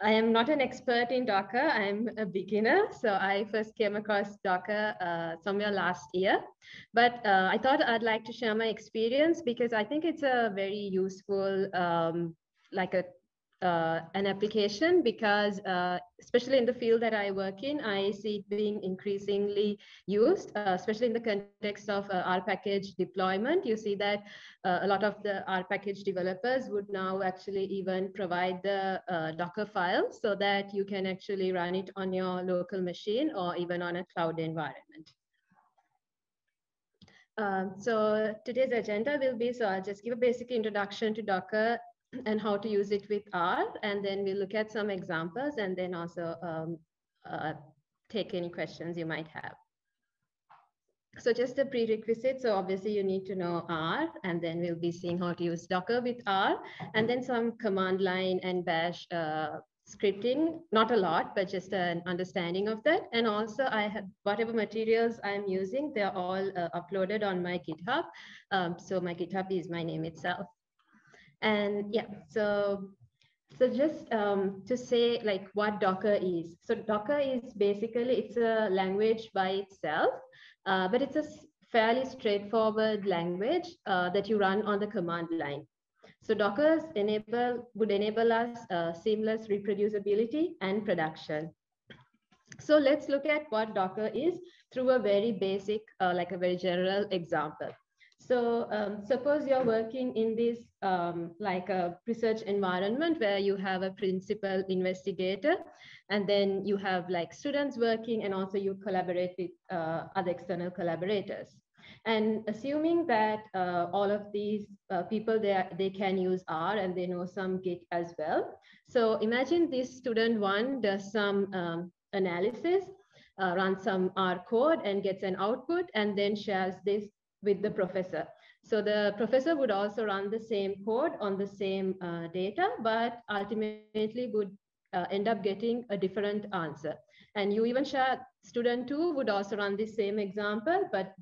I am not an expert in Docker. I'm a beginner. So I first came across Docker somewhere last year. But I thought I'd like to share my experience because I think it's a very useful, like an application because especially in the field that I work in, I see it being increasingly used, especially in the context of R package deployment. You see that a lot of the R package developers would now actually even provide the Docker file so that you can actually run it on your local machine or even on a cloud environment. So today's agenda will be, so I'll just give a basic introduction to Docker and how to use it with R, and then we'll look at some examples and then also take any questions you might have. So just a prerequisite. So obviously you need to know R, and then we'll be seeing how to use Docker with R, and then some command line and bash scripting, not a lot, but just an understanding of that. And also I have whatever materials I'm using, they're all uploaded on my GitHub. So my GitHub is my name itself. And yeah, so just to say like what Docker is. So Docker is basically, it's a language by itself, but it's a fairly straightforward language that you run on the command line. So Docker would enable us seamless reproducibility and production. So let's look at what Docker is through a very basic, like a very general example. So suppose you're working in this like a research environment where you have a principal investigator, and then you have like students working, and also you collaborate with other external collaborators. And assuming that all of these people, they can use R and they know some Git as well. So imagine this student one does some analysis, runs some R code and gets an output, and then shares this with the professor. So the professor would also run the same code on the same data, but ultimately would end up getting a different answer. And you even share student two would also run the same example, but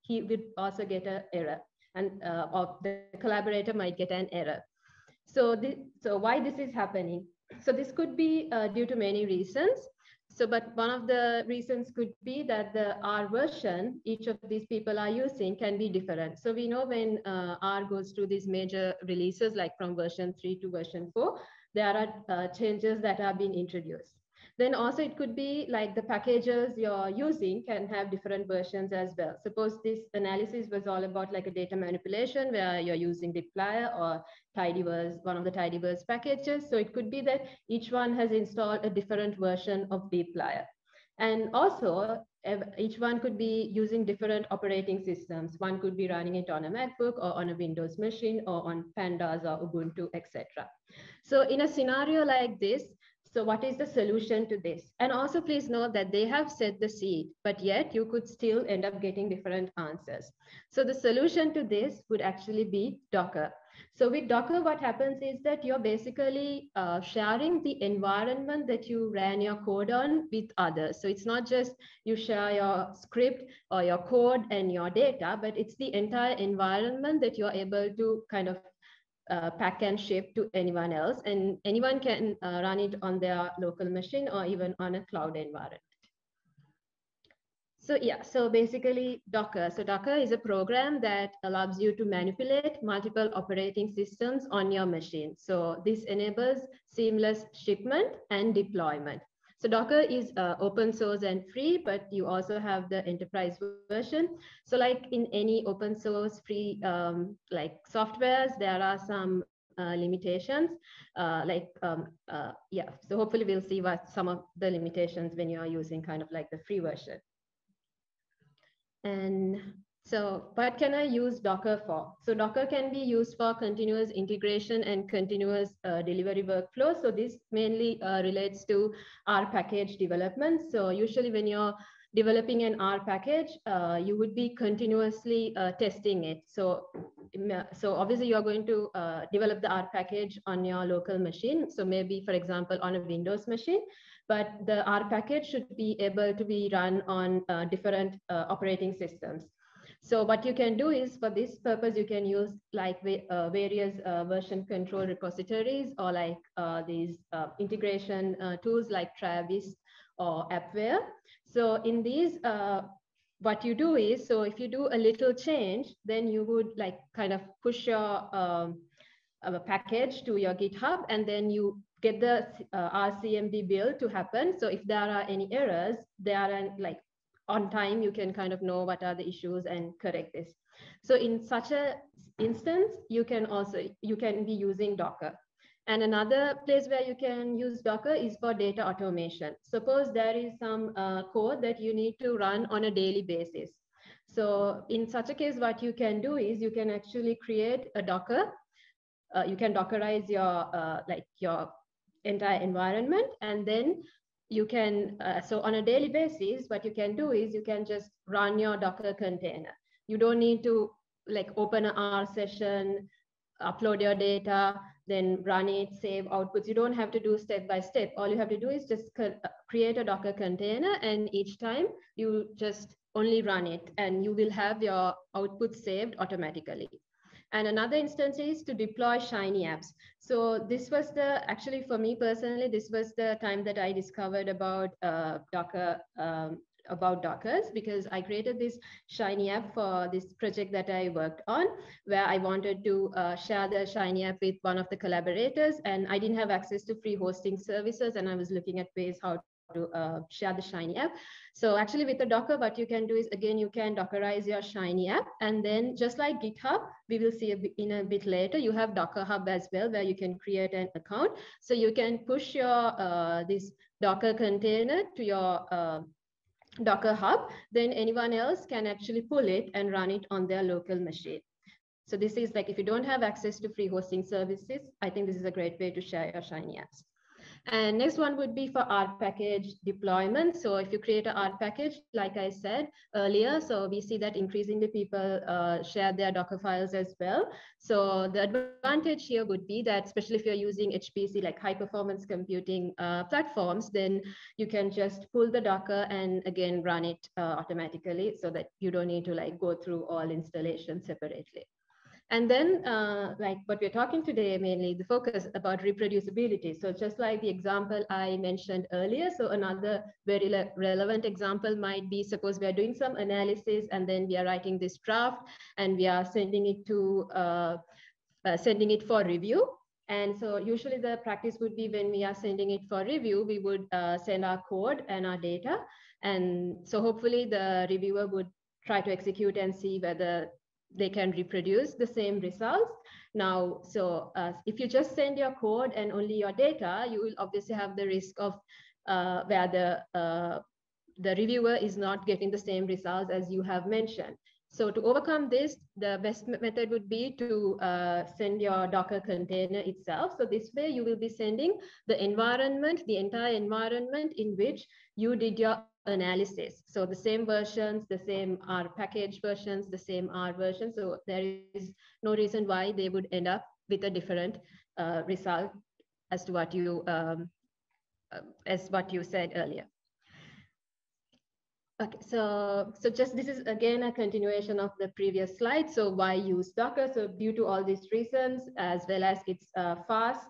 he would also get an error, and or the collaborator might get an error. So why this is happening? So this could be due to many reasons. So, but one of the reasons could be that the R version each of these people are using can be different. So we know when R goes through these major releases, like from version 3 to version 4, there are changes that have been introduced. Then also it could be like the packages you're using can have different versions as well. Suppose this analysis was all about like a data manipulation where you're using dplyr or tidyverse, one of the tidyverse packages. So it could be that each one has installed a different version of dplyr. And also each one could be using different operating systems. One could be running it on a MacBook or on a Windows machine or on Pandas or Ubuntu, etc. So in a scenario like this, so what is the solution to this? And also please note that they have set the seed, but yet you could still end up getting different answers. So the solution to this would actually be Docker. So with Docker, what happens is that you're basically sharing the environment that you ran your code on with others. So it's not just you share your script or your code and your data, but it's the entire environment that you're able to kind of pack and ship to anyone else, and anyone can run it on their local machine or even on a cloud environment. So yeah, so basically Docker. So Docker is a program that allows you to manipulate multiple operating systems on your machine. So this enables seamless shipment and deployment. So Docker is open source and free, but you also have the enterprise version. So like in any open source free like softwares, there are some limitations. Yeah, so hopefully we'll see what some of the limitations when you're using kind of like the free version. And so what can I use Docker for? So Docker can be used for continuous integration and continuous delivery workflow. So this mainly relates to R package development. So usually when you're developing an R package, you would be continuously testing it. So obviously you're going to develop the R package on your local machine. So maybe, for example, on a Windows machine, but the R package should be able to be run on different operating systems. So what you can do is, for this purpose, you can use like various version control repositories, or like these integration tools like Travis or Appware. So in these, what you do is, so if you do a little change, then you would like kind of push your package to your GitHub, and then you get the RCMP build to happen. So if there are any errors, they are like on time, you can kind of know what are the issues and correct this. So in such a instance, you can be using Docker. And another place where you can use Docker is for data automation. Suppose there is some code that you need to run on a daily basis. So in such a case, what you can do is you can actually create a Docker. You can Dockerize your entire environment, and then you can, so on a daily basis, what you can do is you can just run your Docker container. You don't need to like open an R session, upload your data, then run it, save outputs. You don't have to do step by step. All you have to do is just create a Docker container, and each time you just only run it, and you will have your output saved automatically. And another instance is to deploy Shiny apps. So this was actually for me personally, this was the time that I discovered about Docker, about Dockers, because I created this Shiny app for this project that I worked on, where I wanted to share the Shiny app with one of the collaborators, and I didn't have access to free hosting services, and I was looking at ways how to share the Shiny app. So actually with the Docker, what you can do is, again, you can Dockerize your Shiny app, and then just like GitHub, we will see in a bit later, you have Docker Hub as well, where you can create an account. So you can push your this Docker container to your Docker Hub, then anyone else can actually pull it and run it on their local machine. So this is like, if you don't have access to free hosting services, I think this is a great way to share your Shiny apps. And next one would be for R package deployment. So if you create an R package, like I said earlier, so we see that increasingly people share their Docker files as well. So the advantage here would be that, especially if you're using HPC, like high performance computing platforms, then you can just pull the Docker and again run it automatically, so that you don't need to like go through all installations separately. And then like what we're talking today, mainly the focus about reproducibility. So just like the example I mentioned earlier, so another very relevant example might be, suppose we are doing some analysis and then we are writing this draft and we are sending it to sending it for review. And so usually the practice would be, when we are sending it for review, we would send our code and our data. And so hopefully the reviewer would try to execute and see whether they can reproduce the same results. Now, so if you just send your code and only your data, you will obviously have the risk of where the reviewer is not getting the same results as you have mentioned. So to overcome this, the best method would be to send your Docker container itself. So this way you will be sending the environment, the entire environment in which you did your analysis. So the same versions, the same R package versions, the same R version. So there is no reason why they would end up with a different result as to what you said earlier. Okay, so just this is again a continuation of the previous slide. So why use Docker? So due to all these reasons, as well as its fast,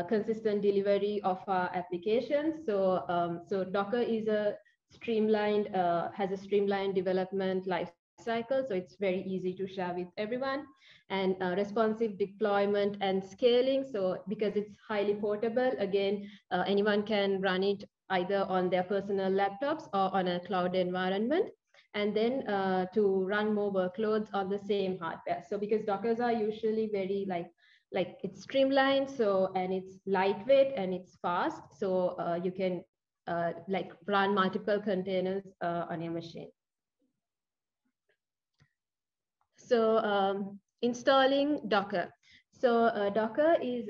consistent delivery of our applications. So so Docker is a streamlined, has a streamlined development life cycle. So it's very easy to share with everyone, and responsive deployment and scaling. So because it's highly portable, again, anyone can run it either on their personal laptops or on a cloud environment, and then to run more workloads on the same hardware. So because Dockers are usually very like it's streamlined, so, and it's lightweight and it's fast, so you can like run multiple containers on your machine. So installing Docker. So Docker is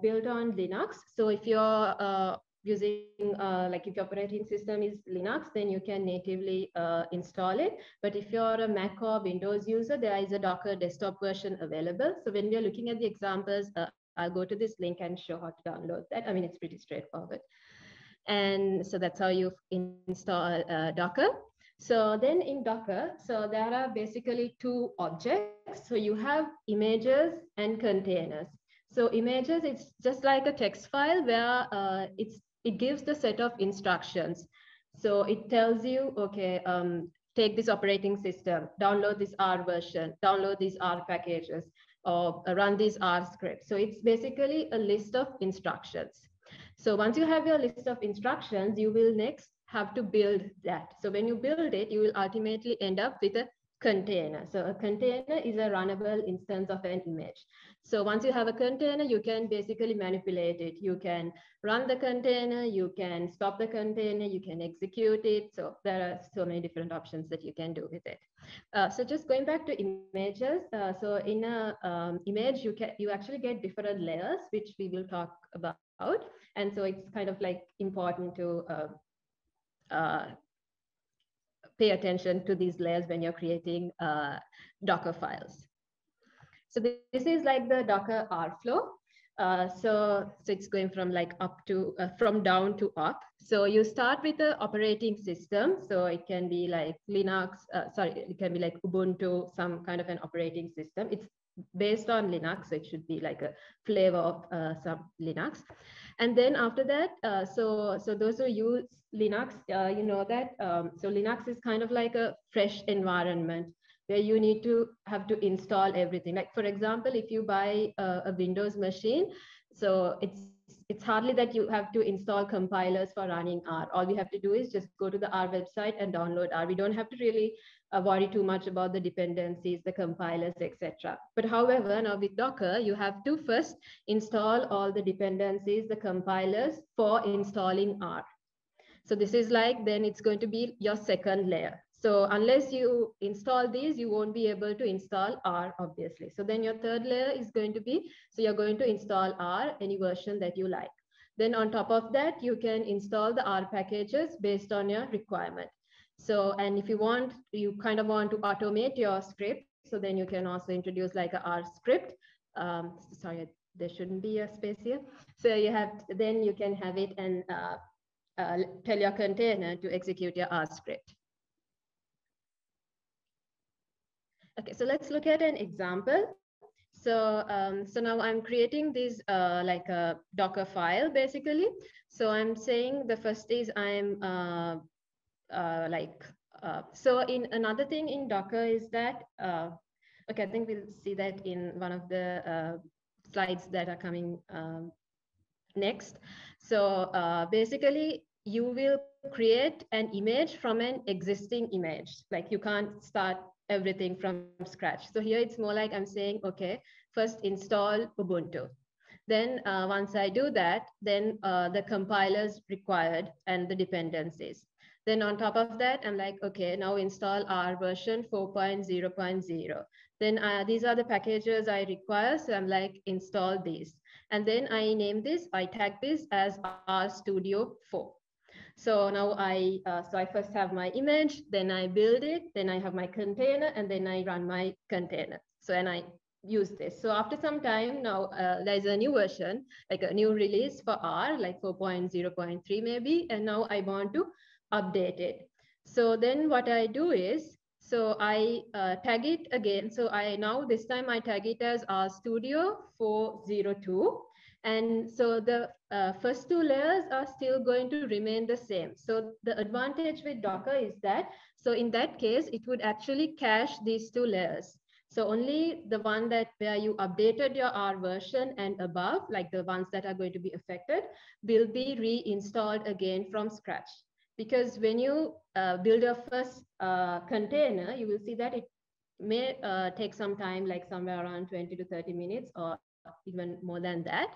built on Linux. So if you're using like if your operating system is Linux, then you can natively install it. But if you're a Mac or Windows user, there is a Docker desktop version available. So when we're looking at the examples, I'll go to this link and show how to download that. I mean, it's pretty straightforward. And so that's how you install Docker. So then in Docker, so there are basically two objects. So you have images and containers. So images, it's just like a text file where it gives the set of instructions. So it tells you, okay, take this operating system, download this R version, download these R packages, or run these R scripts. So it's basically a list of instructions. So once you have your list of instructions, you will next have to build that. So when you build it, you will ultimately end up with a container. So a container is a runnable instance of an image. So once you have a container, you can basically manipulate it. You can run the container, you can stop the container, you can execute it. So there are so many different options that you can do with it. So just going back to images. So in a image, you actually get different layers, which we will talk about. And so it's kind of like important to uh, pay attention to these layers when you're creating Docker files. So this is like the Docker R flow. So it's going from like up to, from down to up. So you start with the operating system. So it can be like Linux, it can be like Ubuntu, some kind of an operating system. It's based on Linux, so it should be like a flavor of some Linux. And then after that, so those who use Linux, you know that, so Linux is kind of like a fresh environment where you need to have to install everything. Like for example, if you buy a Windows machine, so it's hardly that you have to install compilers for running R. All we have to do is just go to the R website and download R. We don't have to really worry too much about the dependencies, the compilers, etc. But however, now with Docker, you have to first install all the dependencies, the compilers for installing R. So this is like, then it's going to be your second layer. So unless you install these, you won't be able to install R, obviously. So then your third layer is going to be, so you're going to install R, any version that you like. Then on top of that, you can install the R packages based on your requirement. So, and if you want, you kind of want to automate your script, so then you can also introduce like a R script. Sorry, there shouldn't be a space here. So you have, then you can have it and tell your container to execute your R script. Okay, so let's look at an example. So now I'm creating this like a Docker file basically. So I'm saying the first is I'm so in another thing in Docker is that, okay, I think we'll see that in one of the slides that are coming next. So basically, you will create an image from an existing image. Like you can't start everything from scratch. So here it's more like I'm saying, okay, first install Ubuntu. Then once I do that, then the compilers required and the dependencies. Then on top of that, I'm like, okay, now install R version 4.0.0. Then these are the packages I require. So I'm like, install these. And then I name this, I tag this as RStudio 4. So now so I first have my image, then I build it, then I have my container, and then I run my container. So, and I use this. So after some time now, there's a new version, like a new release for R, like 4.0.3 maybe, and now I want to update it. So then what I do is, so I tag it again. So now this time I tag it as RStudio 402. And so the first two layers are still going to remain the same. So the advantage with Docker is that, so in that case, it would actually cache these two layers. So only the one that where you updated your R version and above, like the ones that are going to be affected, will be reinstalled again from scratch. Because when you build your first container, you will see that it may take some time, like somewhere around 20 to 30 minutes or even more than that.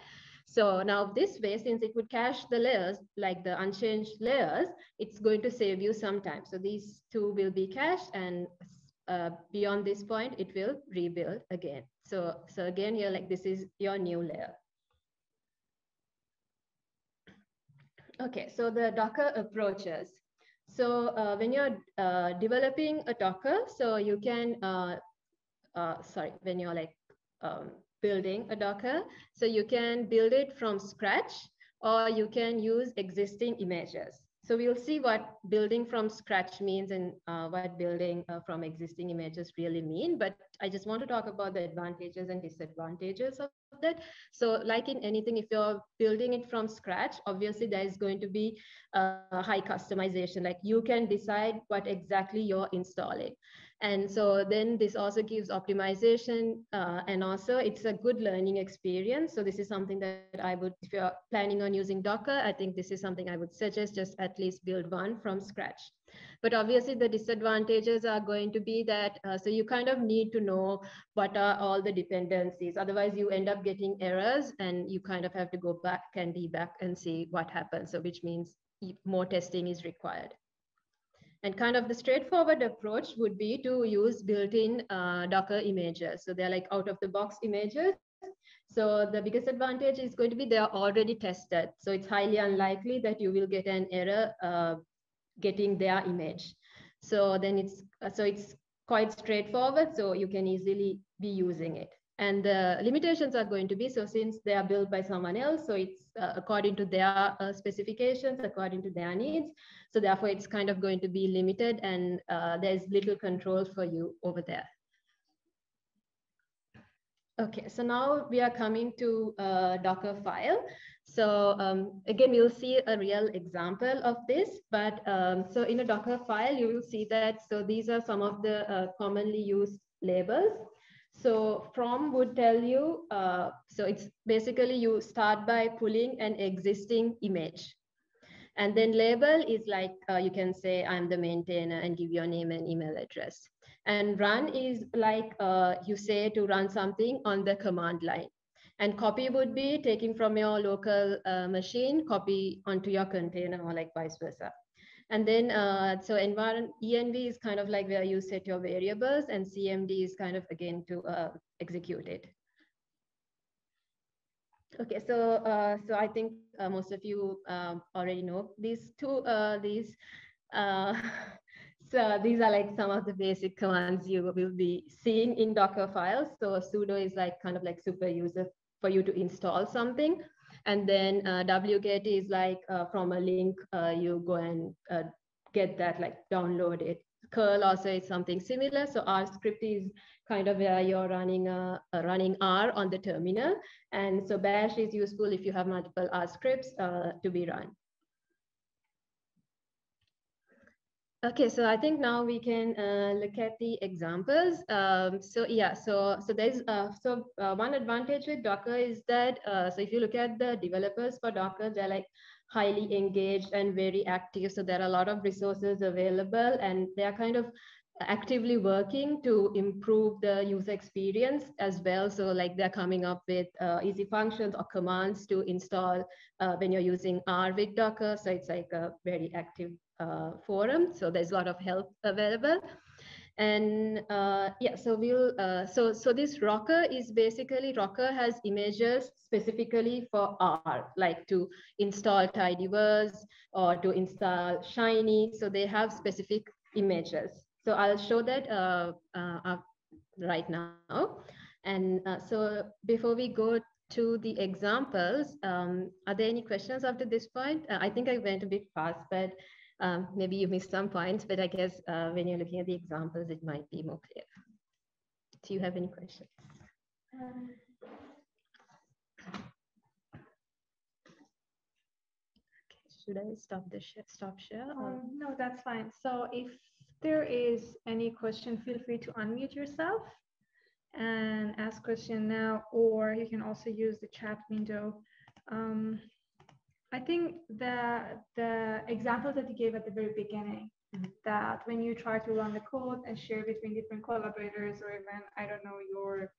So now this way, since it would cache the layers, like the unchanged layers, it's going to save you some time. So these two will be cached, and beyond this point, it will rebuild again. So again, you're like, this is your new layer. Okay, so the Docker approaches. So when you're developing a Docker, so you can, when you're like building a Docker, so you can build it from scratch, or you can use existing images. So we'll see what building from scratch means and what building from existing images really mean. But I just want to talk about the advantages and disadvantages of that. So like in anything, if you're building it from scratch, obviously there is going to be high customization. Like you can decide what exactly you're installing. And so then this also gives optimization and also it's a good learning experience. So this is something that I would, if you're planning on using Docker, I think this is something I would suggest, just at least build one from scratch. But obviously the disadvantages are going to be that, so you kind of need to know what are all the dependencies. Otherwise you end up getting errors and you kind of have to go back and debug and see what happens. So which means more testing is required. And kind of the straightforward approach would be to use built-in Docker images. So they're like out-of-the-box images. So the biggest advantage is going to be they are already tested. So it's highly unlikely that you will get an error getting their image. So then it's quite straightforward. So you can easily be using it. And the limitations are going to be, so since they are built by someone else, so it's according to their specifications, according to their needs. So therefore it's kind of going to be limited and there's little control for you over there. Okay, so now we are coming to Docker file. So again, we'll see a real example of this, but so in a Docker file, you will see that, so these are some of the commonly used labels. So from would tell you, so it's basically you start by pulling an existing image. And then label is like, you can say I'm the maintainer and give your name and email address. And run is like you say to run something on the command line. And copy would be taking from your local machine, copy onto your container or like vice versa. And then, so environment, env is kind of like where you set your variables, and cmd is kind of again to execute it. Okay, so so I think most of you already know these two, so these are like some of the basic commands you will be seeing in Docker files. So sudo is like kind of like super user for you to install something. And then wget is like from a link, you go and get that, like download it. Curl also is something similar. So R script is kind of where you're running running R on the terminal. And so bash is useful if you have multiple R scripts to be run. Okay, so I think now we can look at the examples. So yeah, so there's one advantage with Docker is that so if you look at the developers for Docker, they're like highly engaged and very active. So there are a lot of resources available, and they are kind of actively working to improve the user experience as well. So like they're coming up with easy functions or commands to install when you're using R with Docker. So it's like a very active forum. So there's a lot of help available. And yeah, so we'll, so this Rocker is basically, Rocker has images specifically for R, like to install tidyverse or to install Shiny. So they have specific images. So I'll show that right now. And so before we go to the examples, are there any questions after this point? I think I went a bit fast, but maybe you missed some points, but I guess when you're looking at the examples, it might be more clear. Do you have any questions? Should I stop the stop share? No, that's fine. So if there is any question, feel free to unmute yourself and ask question now, or you can also use the chat window. I think the example that you gave at the very beginning, that when you try to run the code and share between different collaborators, or even, I don't know, your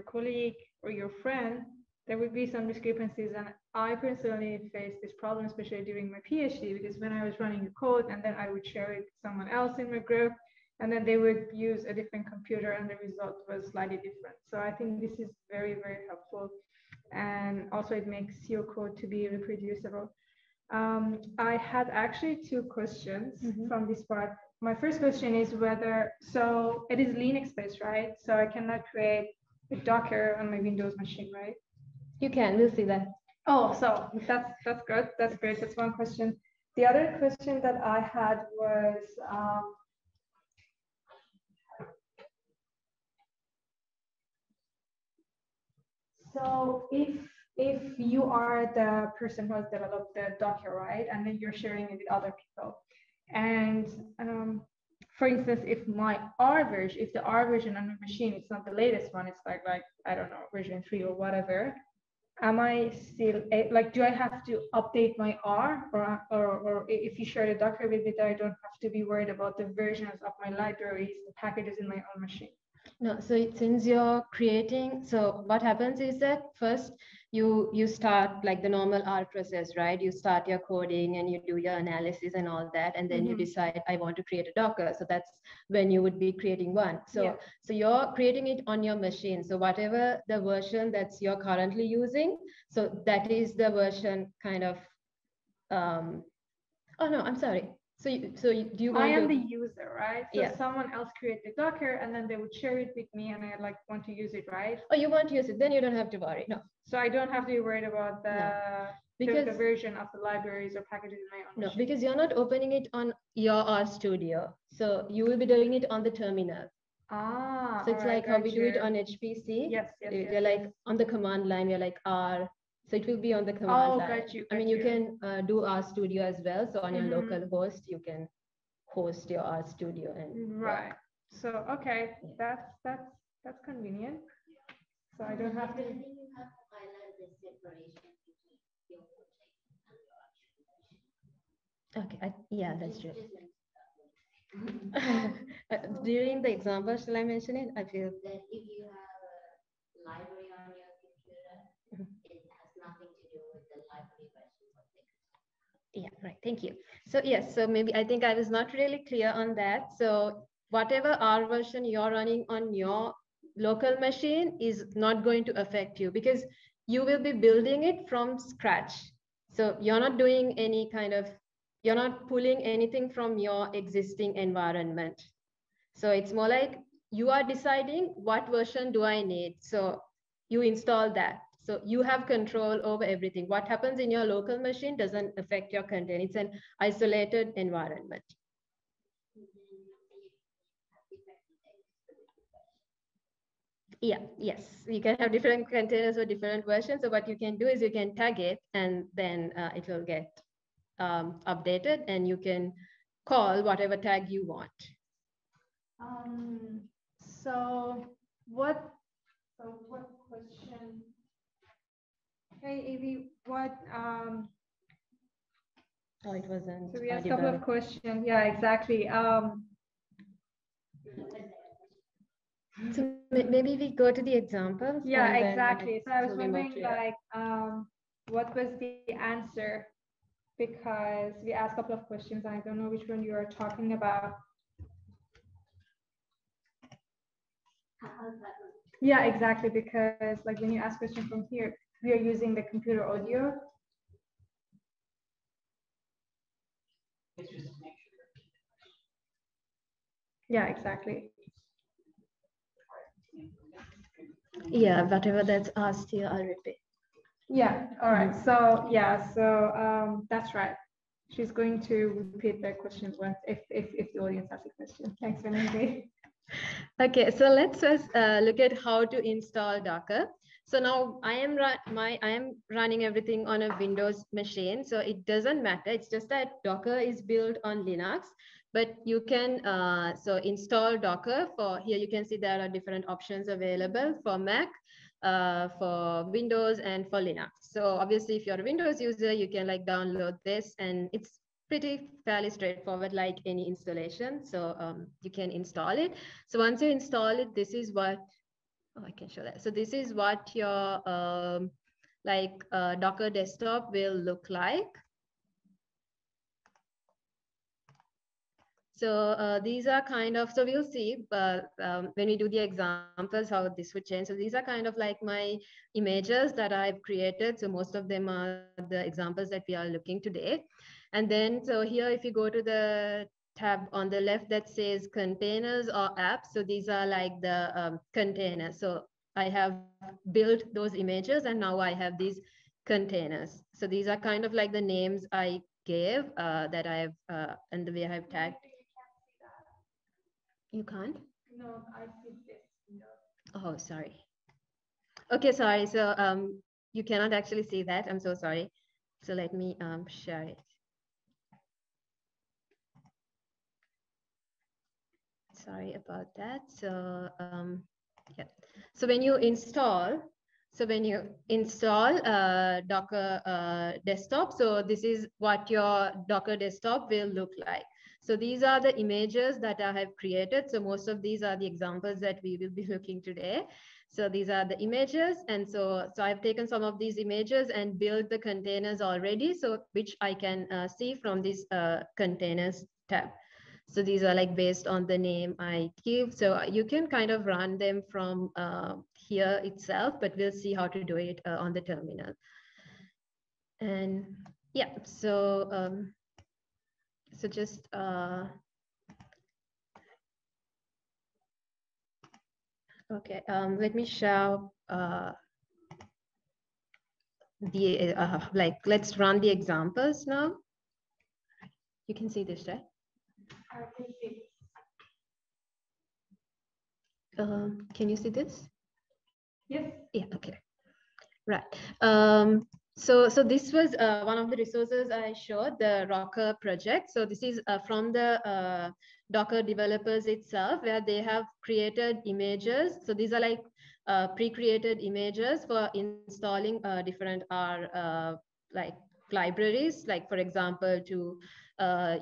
colleague or your friend, there would be some discrepancies. And I personally faced this problem, especially during my PhD, because when I was running the code and then I would share it with someone else in my group, and then they would use a different computer and the result was slightly different. So I think this is very, very helpful. And also it makes your code to be reproducible. I had actually two questions from this part. My first question is whether, so it is Linux based, right? So I cannot create a Docker on my Windows machine, right? You can, we'll see that. Oh, so that's good. That's great. That's one question. The other question that I had was, so if you are the person who has developed the Docker, right, and then you're sharing it with other people, and for instance, if my R version, if the R version on my machine, it's not the latest one, it's like I don't know, version 3 or whatever, am I still like, do I have to update my R, or if you share the Docker with me, I don't have to be worried about the versions of my libraries, the packages in my own machine? No, so since you're creating, so what happens is that first you start like the normal R process, right? You start your coding and you do your analysis and all that, and then you decide I want to create a Docker. So that's when you would be creating one. So so you're creating it on your machine. So whatever the version that's you're currently using, so that is the version kind of. Oh no, I'm sorry. So do you want I am the user, right? So yeah. someone else created Docker and then they would share it with me and I like want to use it, right? Oh, you want to use it, then you don't have to worry. No. So I don't have to be worried about the, because the version of the libraries or packages in my own machine. Because you're not opening it on your RStudio. So you will be doing it on the terminal. Ah, so it's like how we do it on HPC. Yes, We're like on the command line, we're like R. So it will be on the command line. Got you. I mean, you can do RStudio as well. So on your local host, you can host your RStudio and right. So okay, that's convenient. So I don't have to. You have to highlight the separation between your project and your actual machine. Okay, yeah, that's true. During the example, shall I mention it? I feel that if you have a library on your computer, it has nothing to do with the library version of it. Yeah, right. Thank you. So yes, so maybe I think I was not really clear on that. So whatever R version you're running on your local machine is not going to affect you because you will be building it from scratch. So you're not doing any kind of, you're not pulling anything from your existing environment. So it's more like you are deciding what version do I need. So you install that. So you have control over everything. What happens in your local machine doesn't affect your content. It's an isolated environment. Yeah, yes, you can have different containers or different versions. So what you can do is you can tag it and then it will get updated and you can call whatever tag you want. So what question? Hey, Evie, what Oh, it wasn't. So we have a couple of questions. Yeah, exactly. So maybe we go to the examples. Yeah, exactly. So I was wondering, like, what was the answer? Because we asked a couple of questions. I don't know which one you are talking about. Yeah, exactly. Because like when you ask question from here, we are using the computer audio. Yeah, exactly. Yeah, whatever that's asked here, I'll repeat. Yeah, all right. So yeah, so that's right. She's going to repeat the questions once if the audience has a question. Thanks, Malindrie. Okay, so let's first look at how to install Docker. So now I am running everything on a Windows machine, so it doesn't matter. It's just that Docker is built on Linux, but you can so install Docker for here. You can see there are different options available for Mac, for Windows, and for Linux. So obviously, if you're a Windows user, you can like download this, and it's pretty fairly straightforward like any installation. So you can install it. So once you install it, this is what, oh, I can show that. So this is what your Docker desktop will look like. So these are kind of, so we'll see when we do the examples, how this would change. So these are kind of like my images that I've created. So most of them are the examples that we are looking today. And then, so here, if you go to the tab on the left that says containers or apps, so these are like the containers. So I have built those images and now I have these containers. So these are kind of like the names I gave that I have and the way I have tagged. You can't? No, I see this. No. Oh, sorry. Okay, sorry. So you cannot actually see that. I'm so sorry. So let me share it. Sorry about that. So yeah. So when you install Docker desktop, so this is what your Docker desktop will look like. So these are the images that I have created. So most of these are the examples that we will be looking today. So these are the images. And so I've taken some of these images and built the containers already, so which I can see from this containers tab. So these are like based on the name I give. So you can kind of run them from here itself, but we'll see how to do it on the terminal. And yeah, so so just okay, let me show the like, let's run the examples now. You can see this, right? I can see. Can you see this? Yes. Yeah, okay. Right. So this was one of the resources I showed, the Docker project. So this is from the Docker developers itself, where they have created images. So these are like pre-created images for installing different R like libraries. Like, for example, to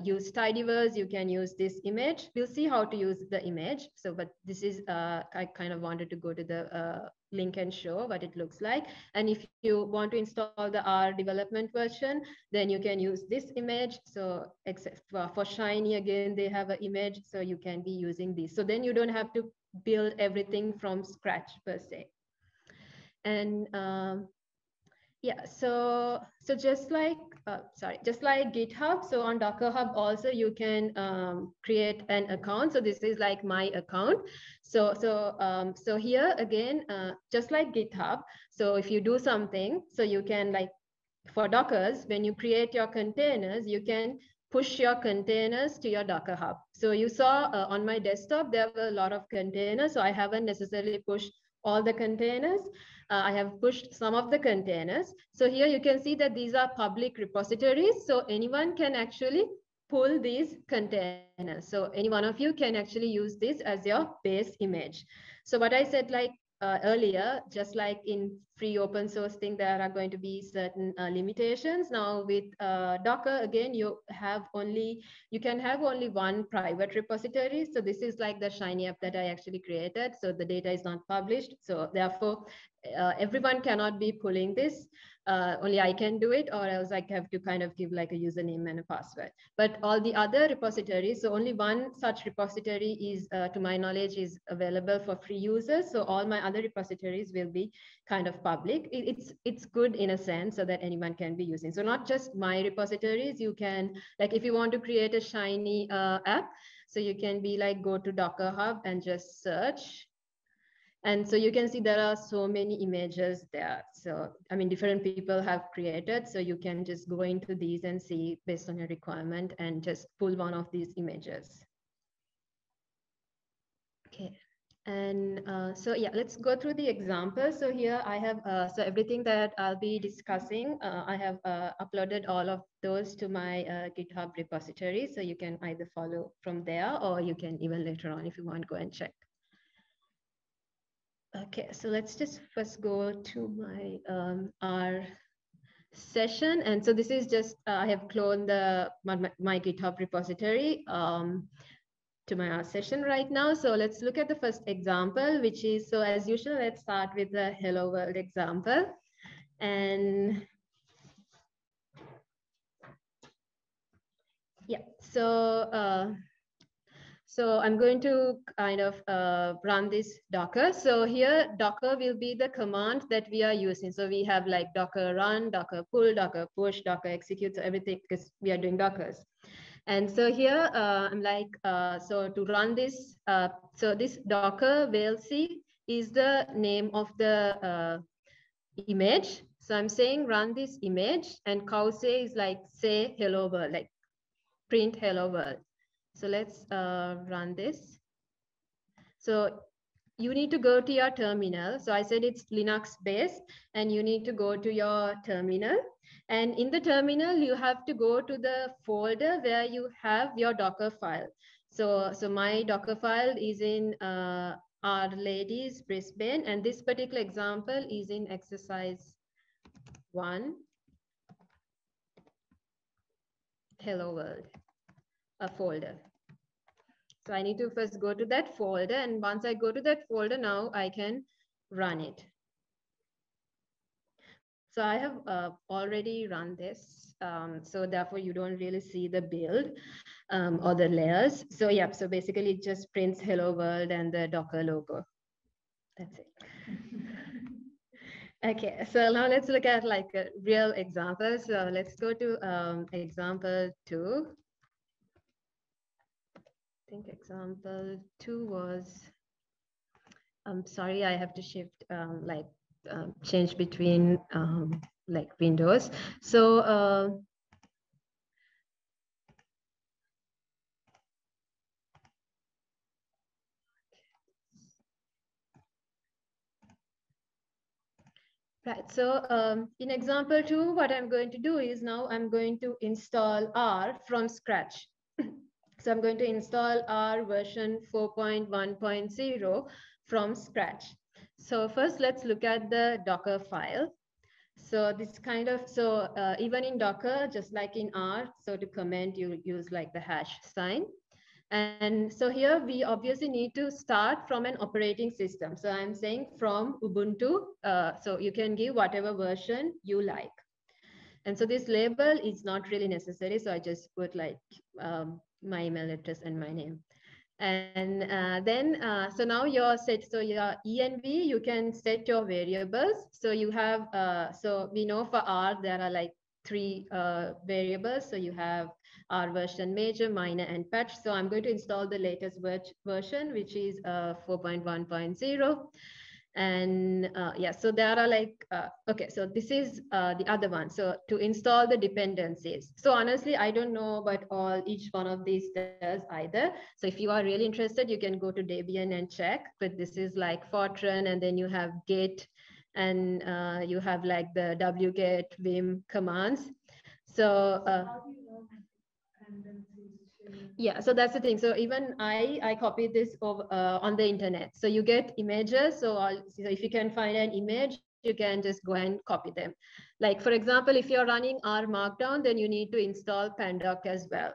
use tidyverse, you can use this image. We'll see how to use the image. So, but this is, I kind of wanted to go to the link and show what it looks like. And if you want to install the R development version, then you can use this image. So except for Shiny, again, they have an image, so you can be using this. So then you don't have to build everything from scratch per se. And yeah, so just like just like GitHub, so on Docker Hub also you can create an account. So this is like my account. So here again, just like GitHub, so if you do something, so you can, like for Dockers, when you create your containers, you can push your containers to your Docker Hub. So you saw on my desktop there were a lot of containers, so I haven't necessarily pushed all the containers. I have pushed some of the containers. So here you can see that these are public repositories. So anyone can actually pull these containers. So any one of you can actually use this as your base image. So what I said, like earlier, just like in free open source thing, there are going to be certain limitations. Now with Docker, again, you can have only one private repository. So this is like the Shiny app that I actually created. So the data is not published. So therefore, everyone cannot be pulling this. Only I can do it, or else I have to kind of give like a username and a password. But all the other repositories, so only one such repository is, to my knowledge, is available for free users. So all my other repositories will be kind of public. It's good in a sense, so that anyone can be using. So not just my repositories, you can, like if you want to create a Shiny app, so you can be like, go to Docker Hub and just search. And so you can see there are so many images there. So, I mean, different people have created. So you can just go into these and see based on your requirement and just pull one of these images. Okay. And so, yeah, let's go through the examples. So here I have, so everything that I'll be discussing, I have uploaded all of those to my GitHub repository. So you can either follow from there, or you can even later on, if you want, go and check. Okay, so let's just first go to my R session. And so this is just, I have cloned my GitHub repository to my R session right now. So let's look at the first example, which is, so as usual, let's start with the hello world example. And yeah, so I'm going to kind of run this Docker. So here, Docker will be the command that we are using. So we have like Docker run, Docker pull, Docker push, Docker execute, so everything, because we are doing Dockers. And so here, I'm like, so to run this, so this Docker VLC is the name of the image. So I'm saying run this image, and cow say is like say hello world, like print hello world. So let's run this. So you need to go to your terminal. So I said it's Linux based, and you need to go to your terminal. And in the terminal, you have to go to the folder where you have your Docker file. So my Docker file is in Our Ladies Brisbane, and this particular example is in exercise 1, Hello World, a folder. So I need to first go to that folder, and once I go to that folder, now I can run it. So I have already run this. So therefore you don't really see the build or the layers. So yeah, so basically it just prints hello world and the Docker logo. That's it. Okay, so now let's look at like a real example. So let's go to example 2. I think example 2 was, I'm sorry, I have to shift change between like windows. So right, so in example 2, what I'm going to do is now I'm going to install R from scratch. So I'm going to install R version 4.1.0 from scratch. So first, let's look at the Docker file. So this kind of, even in Docker, just like in R, so to comment, you use like the hash sign. And so here we obviously need to start from an operating system. So I'm saying from Ubuntu, so you can give whatever version you like. And so this label is not really necessary. So I just put like my email address and my name. And then, so now you're set, so your env, you can set your variables. So you have, so we know for R, there are like 3 variables. So you have R version major, minor, and patch. So I'm going to install the latest version, which is 4.1.0. And yeah, so there are like, okay, so this is the other one. So to install the dependencies. So honestly, I don't know about each one of these does either. So if you are really interested, you can go to Debian and check, but this is like Fortran, and then you have Git, and you have like the wget, vim commands. So how do you know dependencies to... yeah, so that's the thing. So even I copied this over, on the internet. So you get images. So if you can find an image, you can just go and copy them. Like for example, if you're running R Markdown, then you need to install Pandoc as well.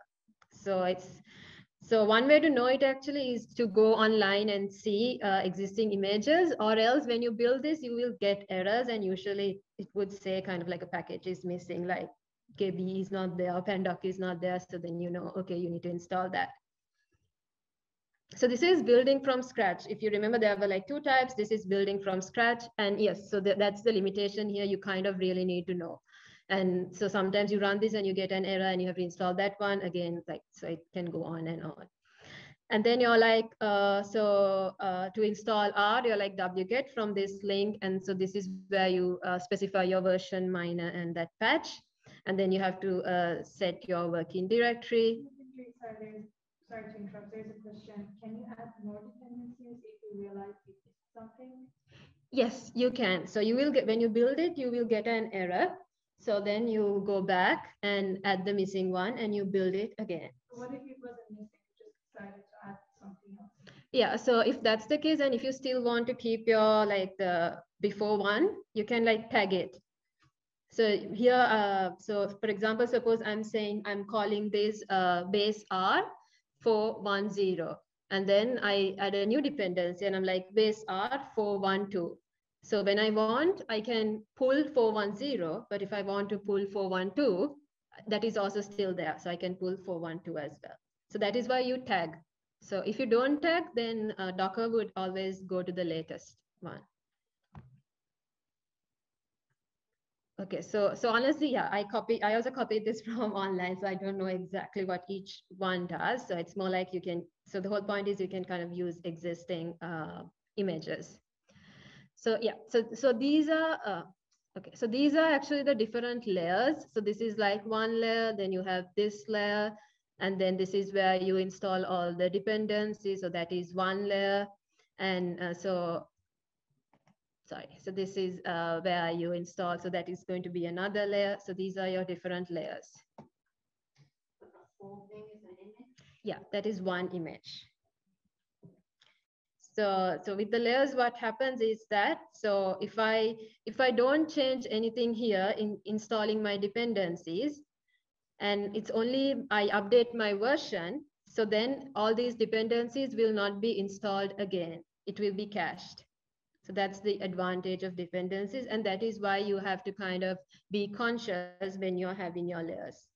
So one way to know it actually is to go online and see existing images, or else when you build this, you will get errors, and usually it would say kind of like a package is missing, like KB is not there, Pandoc is not there. So then you know, okay, you need to install that. So this is building from scratch. If you remember, there were like 2 types. This is building from scratch. And yes, so that's the limitation here. You kind of really need to know. And so sometimes you run this and you get an error and you have to install that one again, like, so it can go on and on. And then you're like, to install R, you're like wget from this link. And so this is where you specify your version, minor, and that patch. And then you have to set your working directory. Sorry to interrupt. There's a question. Can you add more dependencies if you realize you missed something? Yes, you can. So you will get, when you build it, you will get an error. So then you go back and add the missing one and you build it again. So what if it wasn't missing? You just decided to add something else? Yeah, so if that's the case, and if you still want to keep your like the before one, you can like tag it. So here, so for example, suppose I'm saying I'm calling this base R 410, and then I add a new dependency and I'm like base R 412. So when I want, I can pull 410, but if I want to pull 412, that is also still there. So I can pull 412 as well. So that is why you tag. So if you don't tag, then Docker would always go to the latest one. Okay, so honestly, yeah, I also copied this from online, so I don't know exactly what each one does. So it's more like you can, so the whole point is you can kind of use existing images. So yeah, so these are, Okay, so these are actually the different layers. So this is like one layer, then you have this layer, and then this is where you install all the dependencies. So that is one layer. And sorry, so this is where you install. So that is going to be another layer. So these are your different layers. But the whole thing is an image? Yeah, that is one image. So with the layers, what happens is that, so if I don't change anything here in installing my dependencies, and it's only I update my version, so then all these dependencies will not be installed again. It will be cached. So that's the advantage of dependencies. And that is why you have to kind of be conscious when you're having your layers.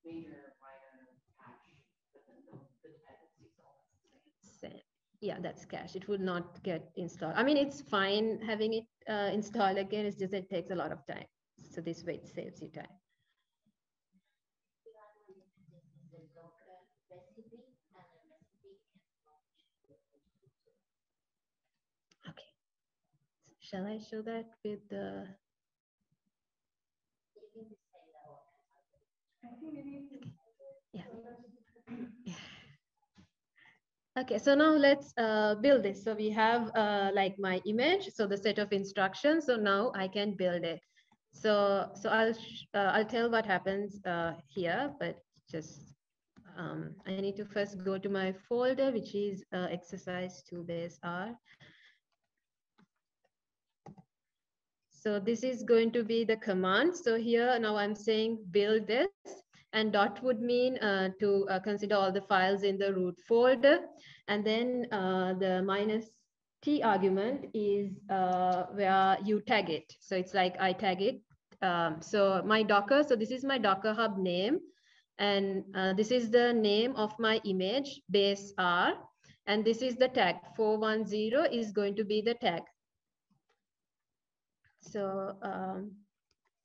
Major, minor, cache, but then the dependencies all the same. Yeah, that's cache. It would not get installed. I mean, it's fine having it installed again. It's just it takes a lot of time. So this way it saves you time. The other one is the Docker recipe, and a recipe can launch. Okay. Shall I show that with the? You can just say that one. I think maybe. Yeah. Okay, so now let's build this. So we have like my image, so the set of instructions. So now I can build it. So I'll tell what happens here, but just I need to first go to my folder, which is exercise 2 base R. So this is going to be the command. So here now I'm saying build this, and dot would mean to consider all the files in the root folder. And then the -t argument is where you tag it. So it's like I tag it. So my Docker, so this is my Docker Hub name. And this is the name of my image, base R. And this is the tag. 410 is going to be the tag. So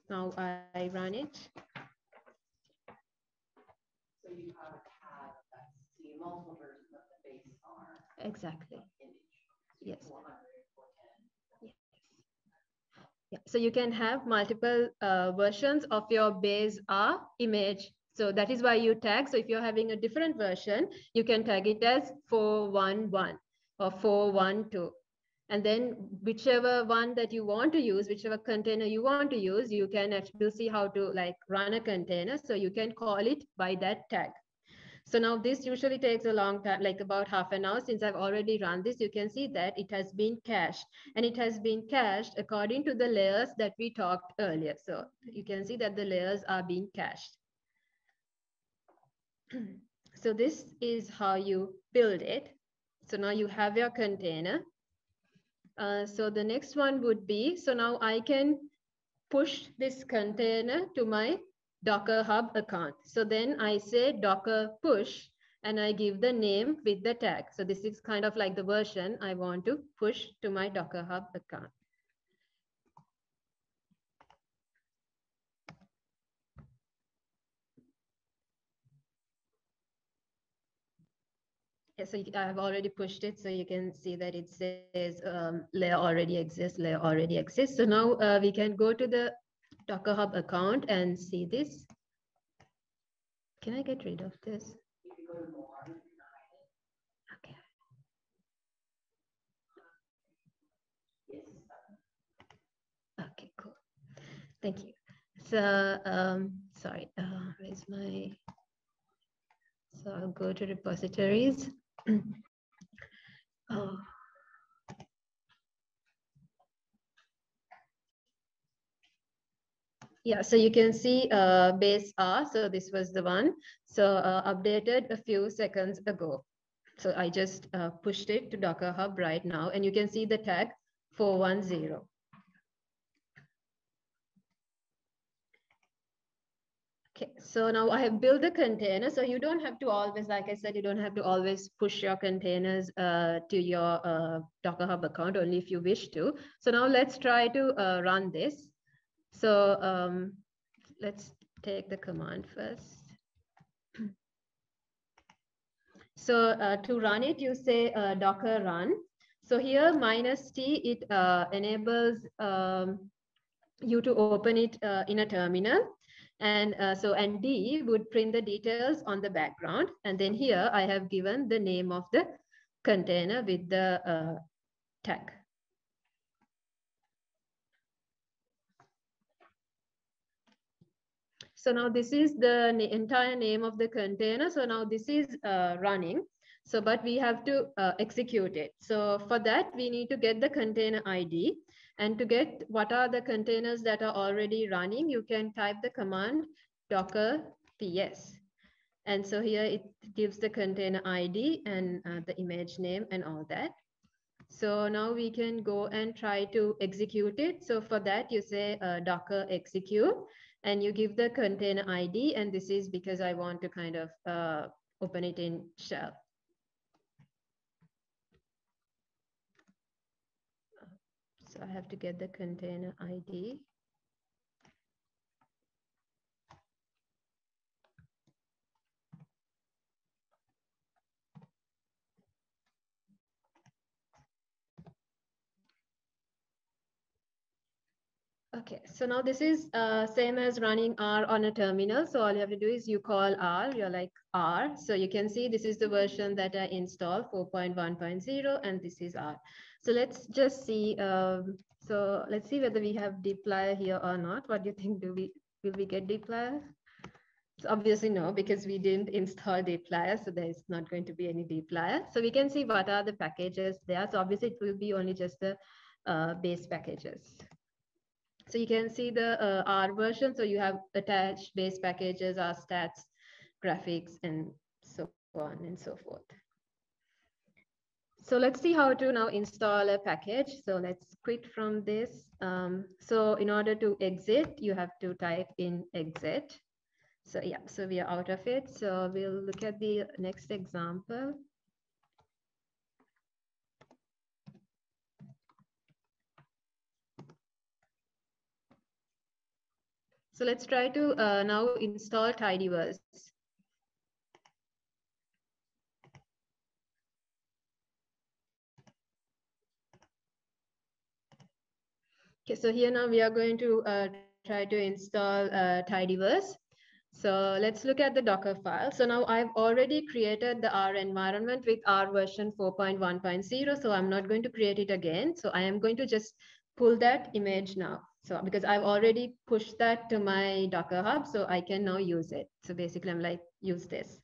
now I run it. So you have a tab that's seeing multiple versions of the base R. Exactly. Image. Yes. 400, 410. Yes. Yeah. So you can have multiple versions of your base R image. So that is why you tag. So if you're having a different version, you can tag it as 411 or 412. And then whichever one that you want to use, whichever container you want to use, you can actually see how to like run a container. So you can call it by that tag. So now this usually takes a long time, like about half an hour. Since I've already run this, you can see that it has been cached, and it has been cached according to the layers that we talked earlier. So you can see that the layers are being cached. So this is how you build it. So now you have your container. So the next one would be, so now I can push this container to my Docker Hub account. So then I say Docker push, and I give the name with the tag. So this is kind of like the version I want to push to my Docker Hub account. Yeah, so I've already pushed it, so you can see that it says layer already exists, layer already exists. So now we can go to the Docker Hub account and see this. Can I get rid of this? You can go to more. Okay. Yes. Okay, cool. Thank you. So, sorry, where's my, so I'll go to repositories. Oh. Yeah, so you can see base R, so this was the one. So updated a few seconds ago. So I just pushed it to Docker Hub right now, and you can see the tag 410. Okay, so now I have built the container. So you don't have to always, like I said, you don't have to always push your containers to your Docker Hub account, only if you wish to. So now let's try to run this. So let's take the command first. So to run it, you say docker run. So here -t, it enables you to open it in a terminal. And and D would print the details on the background. And then here I have given the name of the container with the tag. So now this is the entire name of the container. So now this is running. So, but we have to execute it. So for that, we need to get the container ID. And to get what are the containers that are already running, you can type the command docker ps. And so here it gives the container ID and the image name and all that. So now we can go and try to execute it. So for that, you say docker execute, and you give the container ID. And this is because I want to kind of open it in shell. So I have to get the container ID. Okay, so now this is same as running R on a terminal. So all you have to do is you call R, you're like R. So you can see this is the version that I installed, 4.1.0, and this is R. So let's just see. So let's see whether we have dplyr here or not. What do you think? Will we get dplyr? So obviously no, because we didn't install dplyr, so there is not going to be any dplyr. So we can see what are the packages there. So obviously it will be only just the base packages. So you can see the R version. So you have attached base packages, R stats, graphics, and so on and so forth. So let's see how to now install a package. So let's quit from this. So in order to exit, you have to type in exit. So yeah, so we are out of it. So we'll look at the next example. So let's try to now install tidyverse. Okay, so here now we are going to try to install tidyverse. So let's look at the Docker file. So now I've already created the R environment with R version 4.1.0. So I'm not going to create it again. So I am going to just pull that image now. So because I've already pushed that to my Docker hub, so I can now use it. So basically I'm like, use this.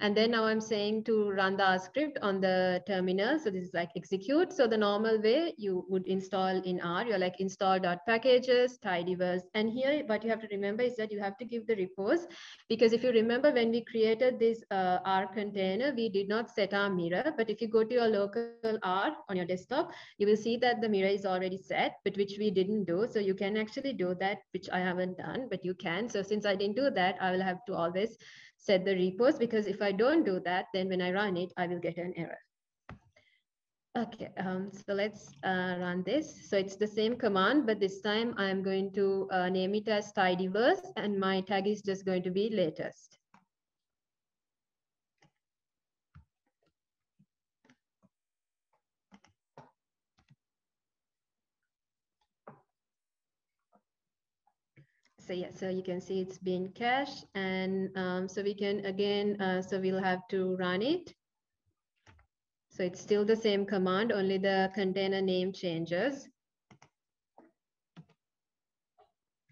And then now I'm saying to run the R script on the terminal. So this is like execute. So the normal way you would install in R, you're like install.packages, tidyverse. And here, what you have to remember is that you have to give the repos, because if you remember when we created this R container, we did not set our mirror. But if you go to your local R on your desktop, you will see that the mirror is already set, but which we didn't do. So you can actually do that, which I haven't done, but you can. So since I didn't do that, I will have to always set the repos, because if I don't do that, then when I run it, I will get an error. Okay, so let's run this. So it's the same command, but this time I'm going to name it as tidyverse, and my tag is just going to be latest. So yeah, so you can see it's been cached, and so we can again, so we'll have to run it. So it's still the same command, only the container name changes.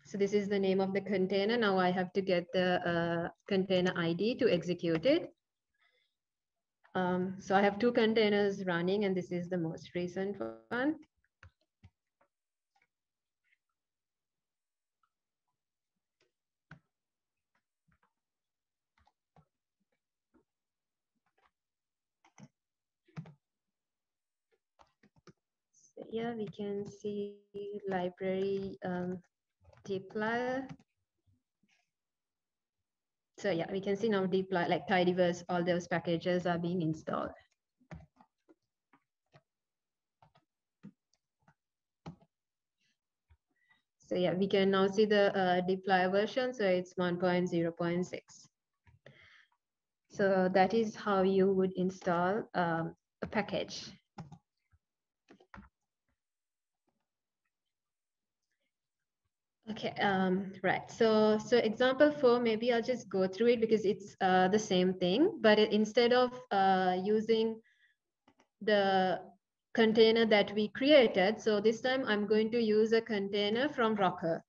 So this is the name of the container. Now I have to get the container ID to execute it. So I have two containers running, and this is the most recent one. So here we can see library dplyr. So yeah, we can see now dplyr, like tidyverse, all those packages are being installed. So yeah, we can now see the dplyr version. So it's 1.0.6. So that is how you would install a package. Okay, right. So example 4, maybe I'll just go through it because it's the same thing, but instead of using the container that we created, so this time I'm going to use a container from Rocker.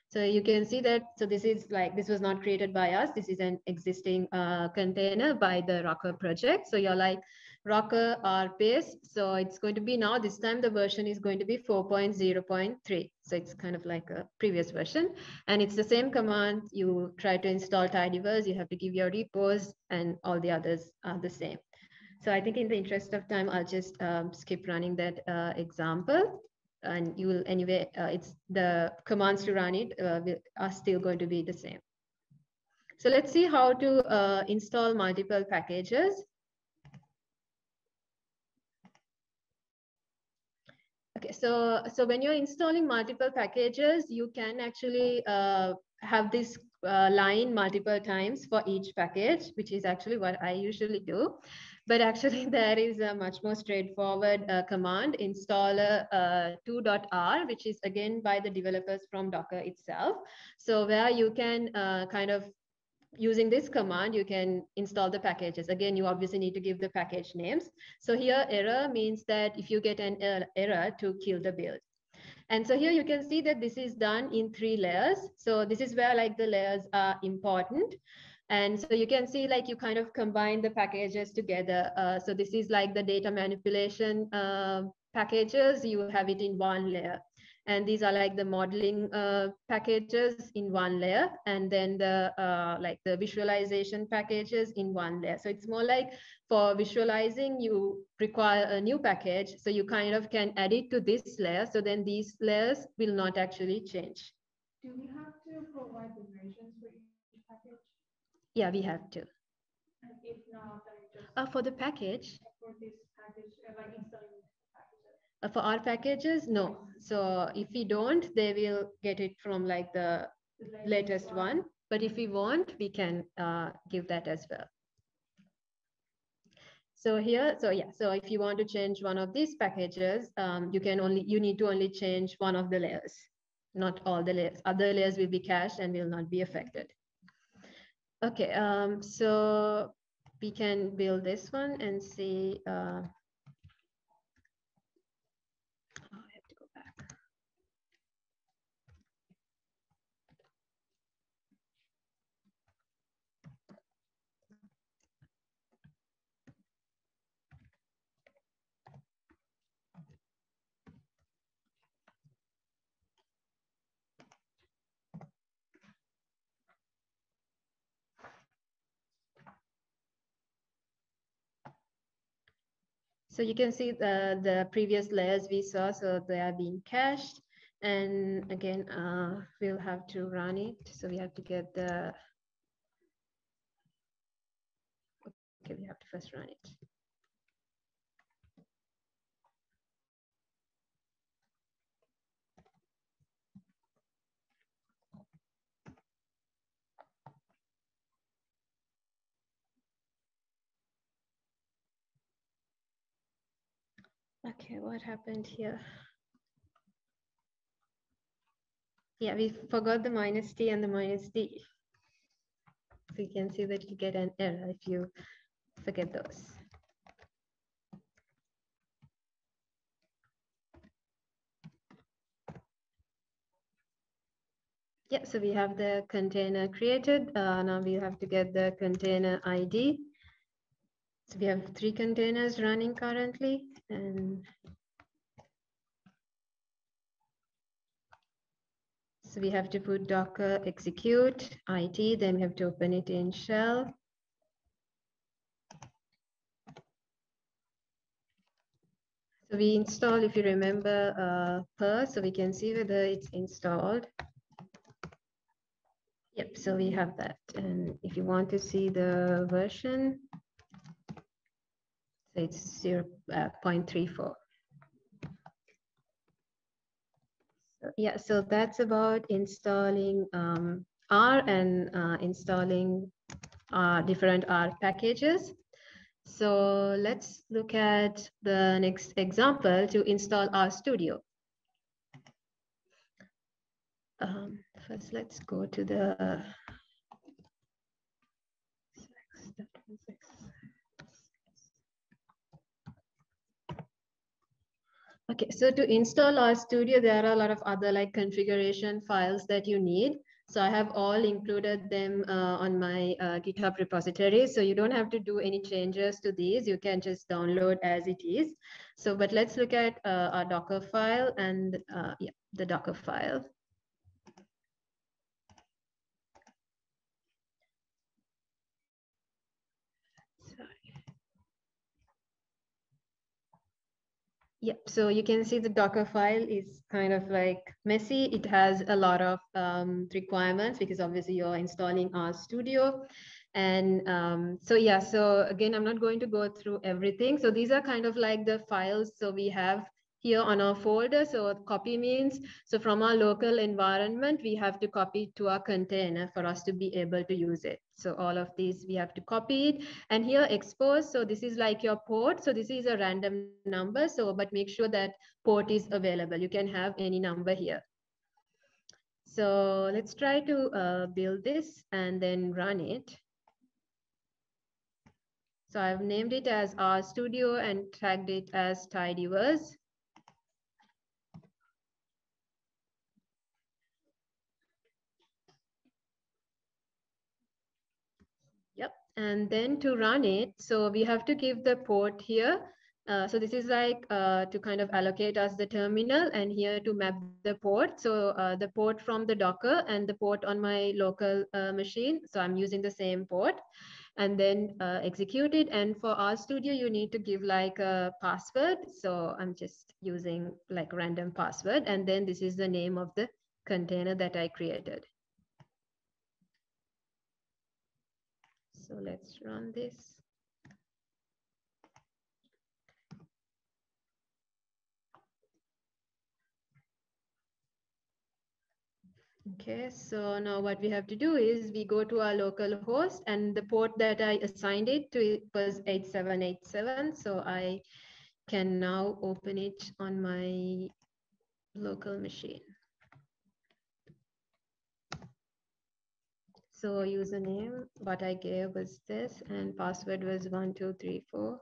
So you can see that, so this is like, this was not created by us. This is an existing container by the Rocker project. So you're like Rocker R base. So it's going to be now, this time the version is going to be 4.0.3. So it's kind of like a previous version. And it's the same command. You try to install tidyverse, you have to give your repos, and all the others are the same. So I think in the interest of time, I'll just skip running that example. And you will anyway, it's the commands to run it are still going to be the same. So let's see how to install multiple packages. Okay, so when you're installing multiple packages, you can actually have this line multiple times for each package, which is actually what I usually do. But actually, there is a much more straightforward command, installer 2.r, which is again by the developers from Docker itself. So where you can kind of, using this command, you can install the packages. Again, you obviously need to give the package names. So here, error means that if you get an error, to kill the build. And so here you can see that this is done in 3 layers. So this is where like the layers are important. And so you can see like you kind of combine the packages together. So this is like the data manipulation packages, you have it in 1 layer. And these are like the modeling packages in 1 layer, and then the like the visualization packages in 1 layer. So it's more like for visualizing, you require a new package. So you kind of can add it to this layer. So then these layers will not actually change. Do we have to provide the versions for each package? Yeah, we have to. And if not, then just For the package. For this package, like installing packages. For our packages, no. So if we don't, they will get it from like the latest one. But if we want, we can give that as well. So here, so yeah, so if you want to change one of these packages, you need to only change one of the layers, not all the layers. Other layers will be cached and will not be affected. Okay, so we can build this one and see. I have to go back. So you can see the previous layers we saw, so they are being cached. And again, we'll have to run it. So we have to get the, okay, we have to first run it. Okay, what happened here? Yeah, we forgot the -t and the -d. So you can see that you get an error if you forget those. Yeah, so we have the container created. Now we have to get the container ID. So we have 3 containers running currently, and so we have to put docker execute IT, then we have to open it in shell. So we install, if you remember, per, so we can see whether it's installed. Yep, so we have that. And if you want to see the version, so it's 0.34. So, yeah, so that's about installing R and installing different R packages. So let's look at the next example to install RStudio. First, let's go to the Okay, so to install RStudio, there are a lot of other like configuration files that you need. So I have all included them on my GitHub repository. So you don't have to do any changes to these. You can just download as it is. So, but let's look at our Docker file and yeah, the Docker file. Yep, so you can see the Docker file is kind of like messy. It has a lot of requirements because obviously you're installing RStudio. And so yeah, so again, I'm not going to go through everything. So these are kind of like the files. So we have here on our folder. So copy means, so from our local environment, we have to copy to our container for us to be able to use it. So all of these, we have to copy it. And here expose, so this is like your port. So this is a random number. So, but make sure that port is available. You can have any number here. So let's try to build this and then run it. So I've named it as RStudio and tagged it as tidyverse. Yep, and then to run it, so we have to give the port here. So this is like to kind of allocate us the terminal, and here to map the port. So the port from the Docker and the port on my local machine. So I'm using the same port, and then execute it. And for RStudio, you need to give like a password. So I'm just using like random password. And then this is the name of the container that I created. So let's run this. Okay, so now what we have to do is we go to our local host, and the port that I assigned it to was 8787. So I can now open it on my local machine. So username, what I gave was this, and password was 1234.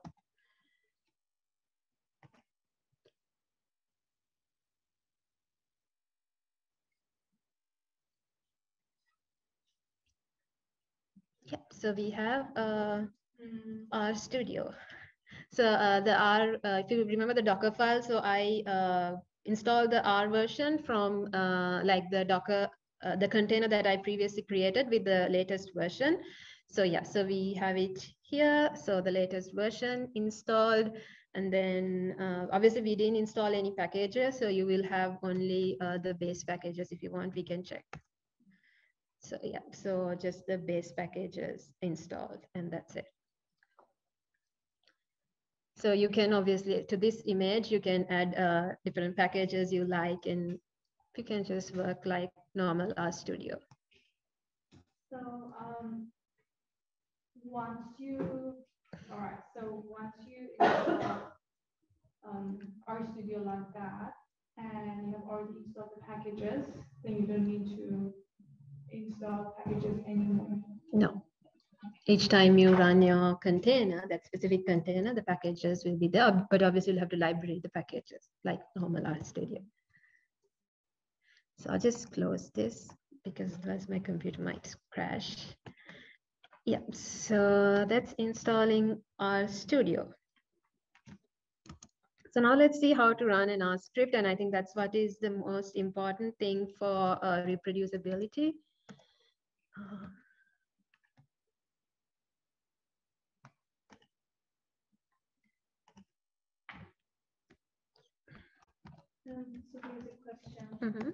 Yep, so we have RStudio. So the R, if you remember the Docker file, so I installed the R version from like the Docker, the container that I previously created with the latest version. So yeah, so we have it here. So the latest version installed, and then obviously we didn't install any packages. So you will have only the base packages. If you want, we can check. So yeah, so just the base packages installed, and that's it. So you can obviously, to this image, you can add different packages you like, and you can just work like normal RStudio. So once you install RStudio like that, and you have already installed the packages, then you don't need to install packages anymore. No. Each time you run your container, that specific container, the packages will be there, but obviously you'll have to library the packages like normal RStudio. So I'll just close this because otherwise my computer might crash. Yeah, so that's installing RStudio. So now let's see how to run an R script, and I think that's what is the most important thing for reproducibility. So here's a question.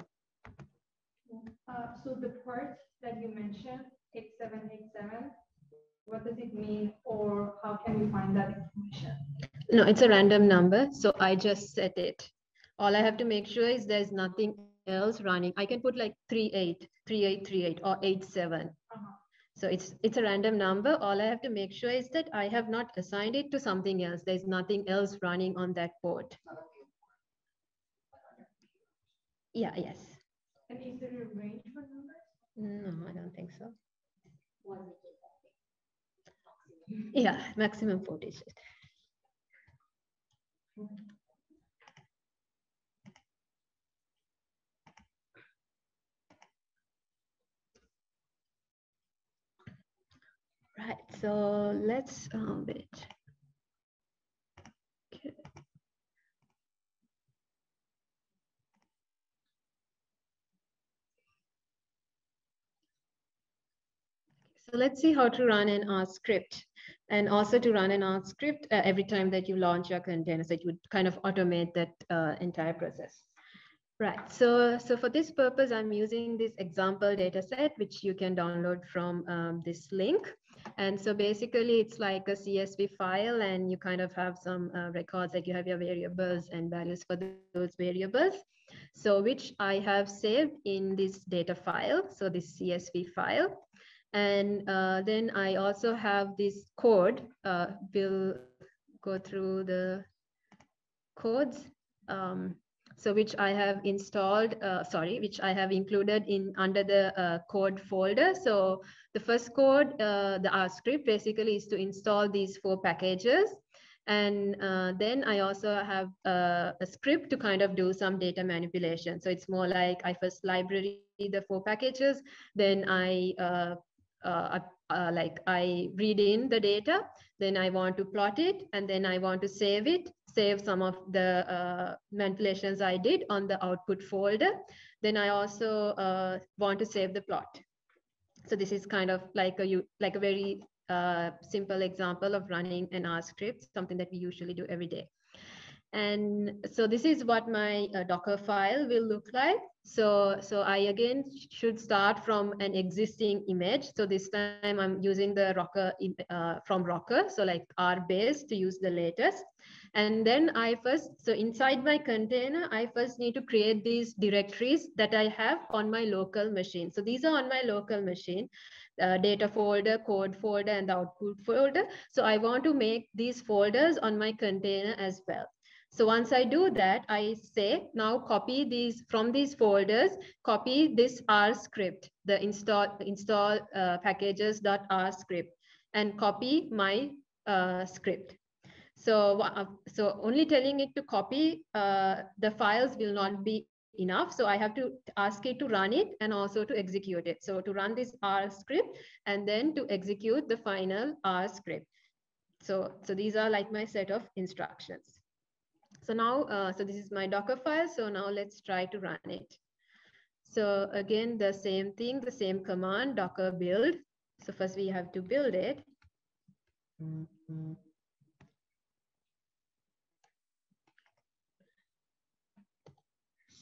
So the port that you mentioned, 8787, what does it mean, or how can we find that information? No, it's a random number, so I just set it. All I have to make sure is there's nothing else running, I can put like 38, 3838 or 87. So it's a random number. All I have to make sure is that I have not assigned it to something else. There's nothing else running on that port. Yeah, yes. And is there a range for numbers? No, I don't think so. Was it maximum? Yeah, maximum 4 digits. Right, so let's wait. Okay. So let's see how to run an R script, and also to run an R script every time that you launch your container, so it would kind of automate that entire process. Right, so for this purpose, I'm using this example data set, which you can download from this link. And so basically it's like a CSV file, and you kind of have some records, like you have your variables and values for those variables. So which I have saved in this data file, so this CSV file. And then I also have this code. We'll go through the codes. So which I have installed, which I have included in under the code folder. So the first code, the R script basically is to install these 4 packages. And then I also have a script to kind of do some data manipulation. So it's more like I first library the 4 packages, then I read in the data, then I want to plot it, and then I want to save some of the manipulations I did on the output folder. Then I also want to save the plot. So this is kind of like a very simple example of running an R script, something that we usually do every day. And so this is what my Docker file will look like. So I again should start from an existing image. So this time I'm using the Rocker from Rocker, so like R-based to use the latest. And then so inside my container, I first need to create these directories that I have on my local machine. So these are on my local machine, data folder, code folder, and the output folder. So I want to make these folders on my container as well. So once I do that, I say, now copy these from these folders, copy this R script, the install packages.R script, and copy my script. So only telling it to copy the files will not be enough. So I have to ask it to run it and also to execute it. So to run this R script and then to execute the final R script. So these are like my set of instructions. So now, so this is my Docker file. So now let's try to run it. So again, the same thing, the same command, docker build. So first we have to build it.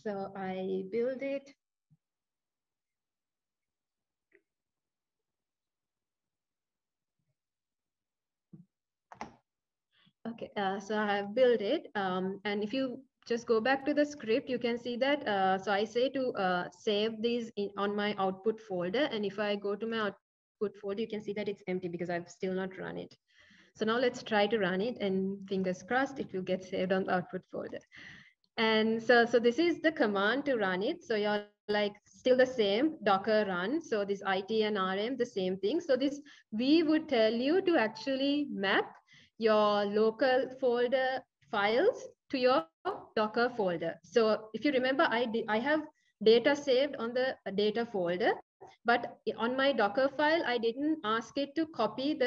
So I build it. Okay, so I have built it. And if you just go back to the script, you can see that. So I say to save these on my output folder. And if I go to my output folder, you can see that it's empty because I've still not run it. So now let's try to run it, and fingers crossed it will get saved on the output folder. And so this is the command to run it. So you're like still the same docker run. So this IT and RM, the same thing. So this we would tell you to actually map your local folder files to your Docker folder. So if you remember, I have data saved on the data folder, but on my Docker file, I didn't ask it to copy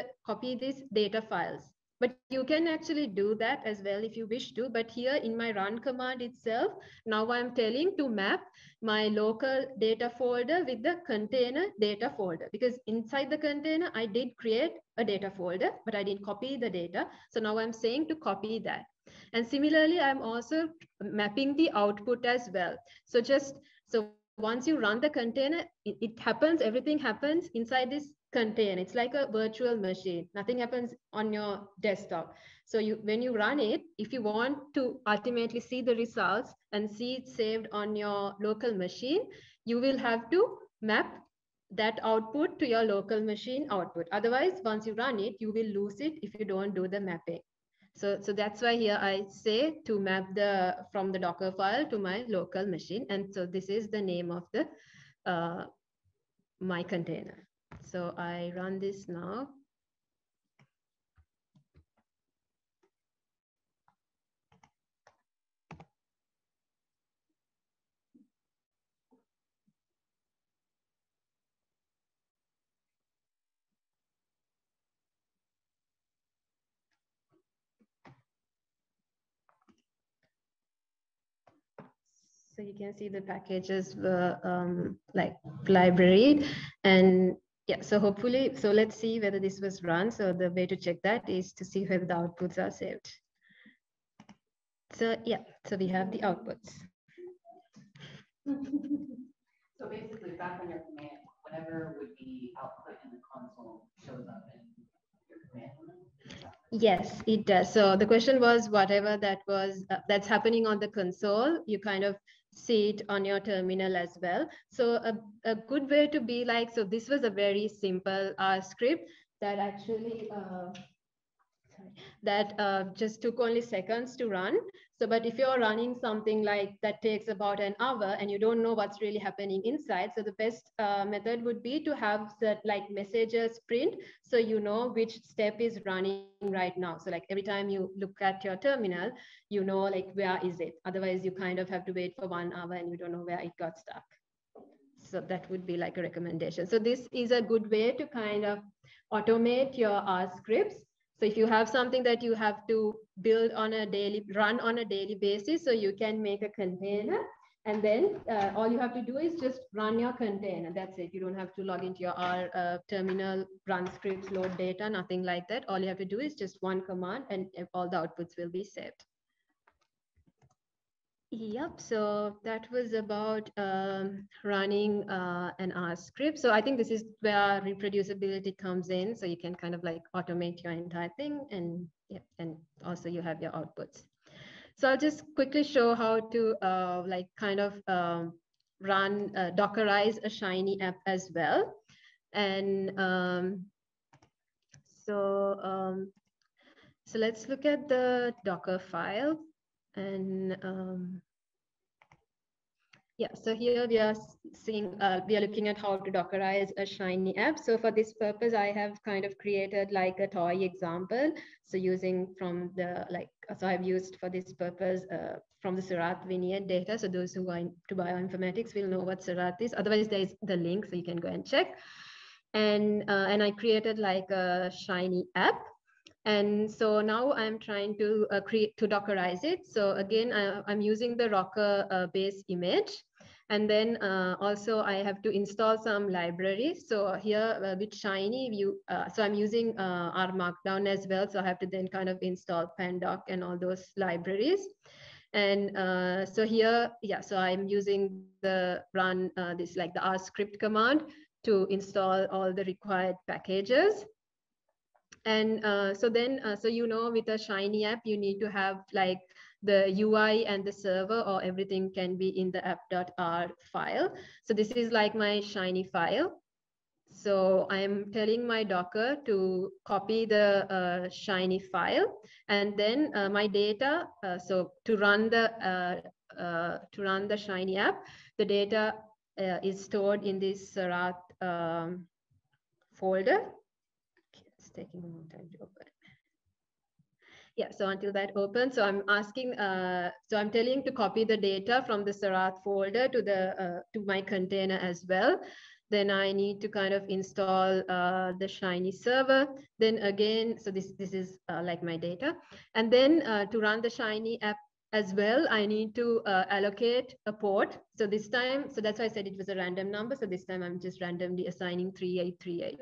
these data files. But you can actually do that as well if you wish to. But here in my run command itself, now I'm telling to map my local data folder with the container data folder, because inside the container, I did create a data folder, but I didn't copy the data. So now I'm saying to copy that. And similarly, I'm also mapping the output as well. So once you run the container, everything happens inside this container. It's like a virtual machine. Nothing happens on your desktop. So when you run it, if you want to ultimately see the results and see it saved on your local machine, you will have to map that output to your local machine output. Otherwise, once you run it, you will lose it if you don't do the mapping. So that's why here I say to map from the Docker file to my local machine. And so this is the name of the my container. So I run this now. So you can see the packages were like library, and yeah, so hopefully, so let's see whether this was run. So the way to check that is to see whether the outputs are saved. So yeah, so we have the outputs. So basically, back on your command, whatever would be output in the console shows up in your command line? Yes, it does. So the question was whatever that was that's happening on the console, you kind of see it on your terminal as well. So a good way to be like, so this was a very simple script that actually just took only seconds to run. So, but if you're running something like that takes about an hour and you don't know what's really happening inside, so the best method would be to have that like messages print, so you know which step is running right now. So like every time you look at your terminal, you know like where is it? Otherwise, you kind of have to wait for 1 hour and you don't know where it got stuck. So that would be like a recommendation. So this is a good way to kind of automate your R scripts. So if you have something that you have to build on a run on a daily basis, so you can make a container, and then all you have to do is just run your container. That's it. You don't have to log into your R terminal, run scripts, load data, nothing like that. All you have to do is just one command and all the outputs will be saved. Yep, so that was about running an R script. So I think this is where reproducibility comes in. So you can kind of like automate your entire thing, and yeah, and also you have your outputs. So I'll just quickly show how to like kind of run, Dockerize a Shiny app as well. And so let's look at the Docker file. And yeah, so here we are seeing, we are looking at how to Dockerize a Shiny app. So for this purpose, I have kind of created like a toy example. So using from the, like, so I've used for this purpose from the Dharmaratne data. So those who are into bioinformatics will know what Dharmaratne is. Otherwise, there's the link, so you can go and check. And I created like a Shiny app. And so now I'm trying to Dockerize it. So again, I'm using the Docker base image. And then also I have to install some libraries. So here with Shiny, so I'm using R Markdown as well. So I have to then kind of install pandoc and all those libraries. And so here, yeah, so I'm using the run this like the R script command to install all the required packages. And so then, so you know, with a Shiny app, you need to have like the UI and the server, or everything can be in the app.r file. So this is like my Shiny file. So I'm telling my Docker to copy the Shiny file, and then my data. So to run the Shiny app, the data is stored in this Dharmaratne folder. It's taking a long time to open. Yeah, so until that opens, so I'm asking, so I'm telling to copy the data from the Dharmaratne folder to my container as well. Then I need to kind of install the Shiny server. Then again, so this is like my data. And then to run the Shiny app as well, I need to allocate a port. So this time, so that's why I said it was a random number. So this time I'm just randomly assigning 3838.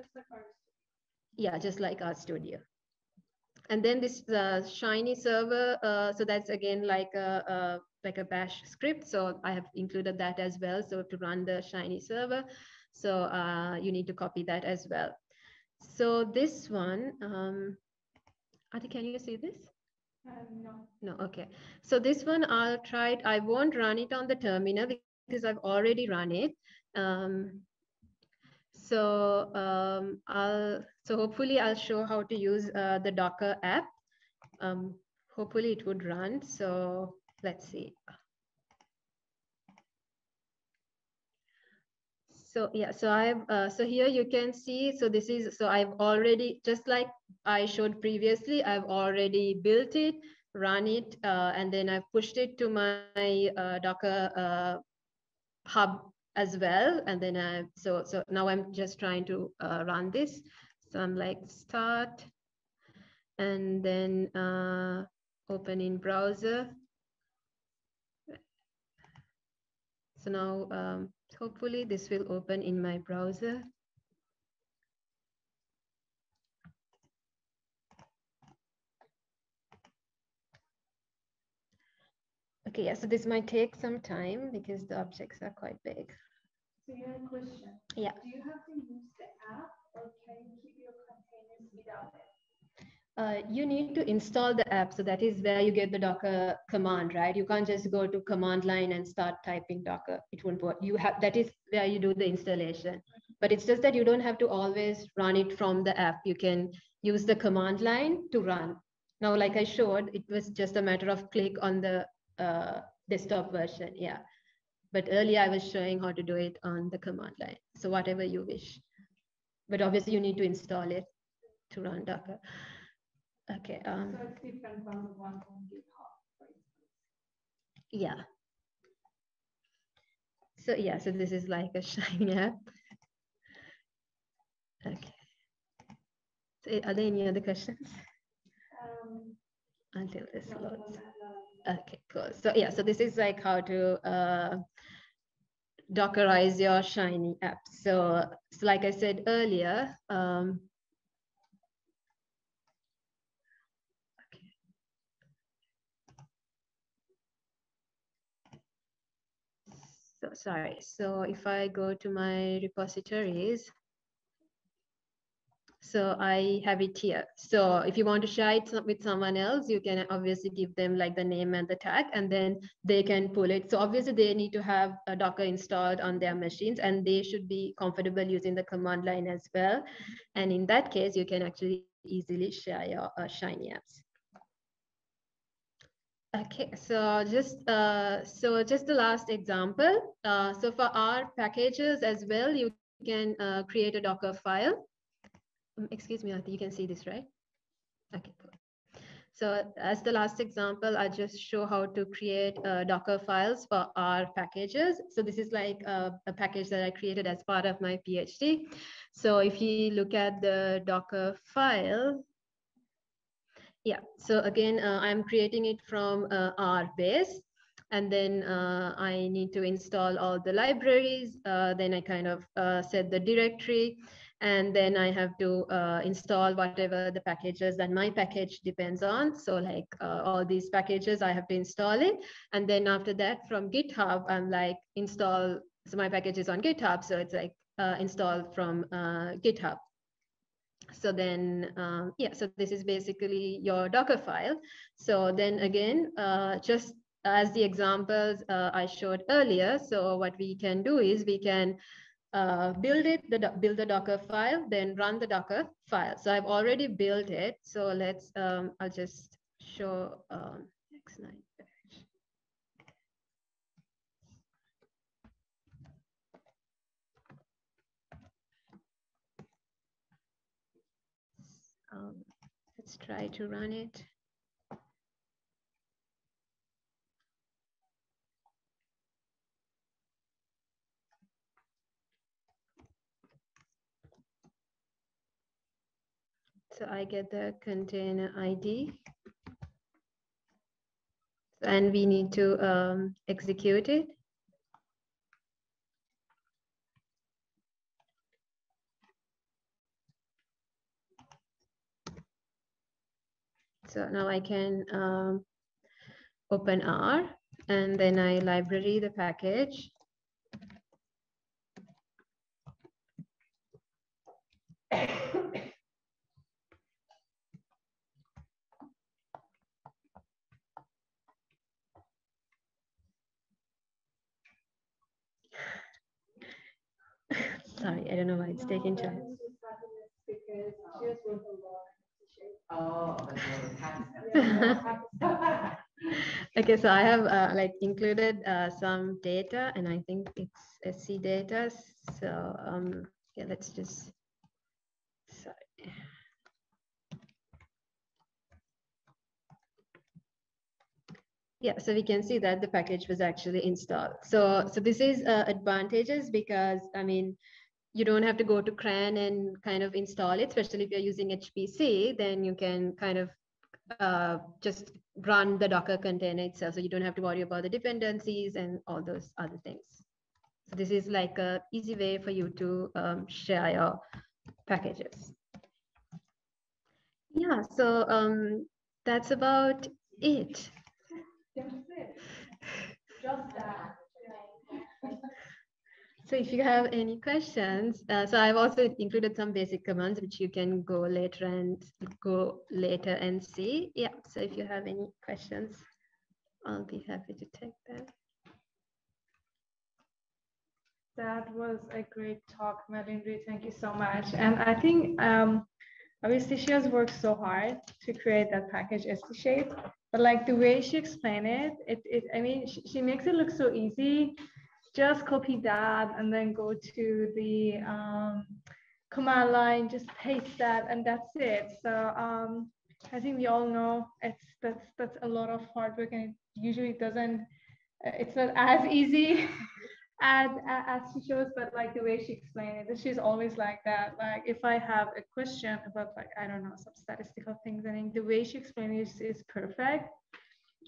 Yeah, just like RStudio. And then this Shiny server, so that's again like a bash script. So I have included that as well. So to run the Shiny server, so you need to copy that as well. So this one, Adi, can you see this? No. No, okay. So this one I'll try it. I won't run it on the terminal because I've already run it. Um, so hopefully I'll show how to use the Docker app. Hopefully it would run. So let's see. So yeah, so so here you can see, so this is, so I've already, just like I showed previously, I've already built it, run it, and then I've pushed it to my Docker hub as well. And then so now I'm just trying to run this. So I'm like start, and then open in browser. So now hopefully this will open in my browser. Okay, yeah, so this might take some time because the objects are quite big. So you have a question. Yeah. Do you have to use the app or can you keep your containers without it? You need to install the app. So that is where you get the Docker command, right? You can't just go to command line and start typing Docker. It won't work. You have, that is where you do the installation. But it's just that you don't have to always run it from the app. You can use the command line to run. Now, like I showed, it was just a matter of click on the desktop version. Yeah. But earlier I was showing how to do it on the command line. So whatever you wish. But obviously you need to install it to run Docker. Okay. So it's different from the one on GitHub, for instance. Yeah. So yeah, so this is like a Shiny app. Okay. So are there any other questions? Until this loads. Okay, cool. So yeah, so this is like how to Dockerize your Shiny app. So like I said earlier, so sorry. So if I go to my repositories, so I have it here. So if you want to share it with someone else, you can obviously give them like the name and the tag, and then they can pull it. So obviously they need to have a Docker installed on their machines, and they should be comfortable using the command line as well. And in that case, you can actually easily share your Shiny apps. Okay, so just the last example. So for R packages as well, you can create a Docker file. Excuse me, I think you can see this, right? Okay, cool. So as the last example, I just show how to create Docker files for R packages. So this is like a package that I created as part of my PhD. So if you look at the Docker file, yeah, so again, I'm creating it from R base. And then I need to install all the libraries. Then I kind of set the directory. And then I have to install whatever the packages that my package depends on. So like all these packages, I have to install it. And then after that, from GitHub, I'm like install. So my package is on GitHub. So it's like installed from GitHub. So then, yeah, so this is basically your Docker file. So then again, just as the examples I showed earlier, so what we can do is we can build the Docker file, then run the Docker file. So I've already built it. So let's, I'll just show X9. Let's try to run it. So I get the container ID. And we need to execute it. So now I can open R, and then I library the package. Sorry, I don't know why it's taking time. Because she has worked a lot. Oh, that's what Okay, so I have like included some data, and I think it's SC data. So yeah, let's just, sorry. Yeah, so we can see that the package was actually installed. So this is advantages because, I mean, you don't have to go to CRAN and kind of install it, especially if you're using HPC, then you can kind of just run the Docker container itself. So you don't have to worry about the dependencies and all those other things. So this is like a easy way for you to share your packages. Yeah, so that's about it. That's it. Just that. So if you have any questions, so I've also included some basic commands which you can go later and see. Yeah, so if you have any questions, I'll be happy to take them. That was a great talk, Malindrie. Thank you so much. And I think obviously she has worked so hard to create that package ST shape, but like the way she explained it, I mean, she makes it look so easy. Just copy that and then go to the command line, just paste that, and that's it. So I think we all know that's a lot of hard work, and it usually doesn't. It's not as easy as she shows, but like the way she explained it, she's always like that. Like if I have a question about, like, I don't know, some statistical things, I think the way she explained it is perfect.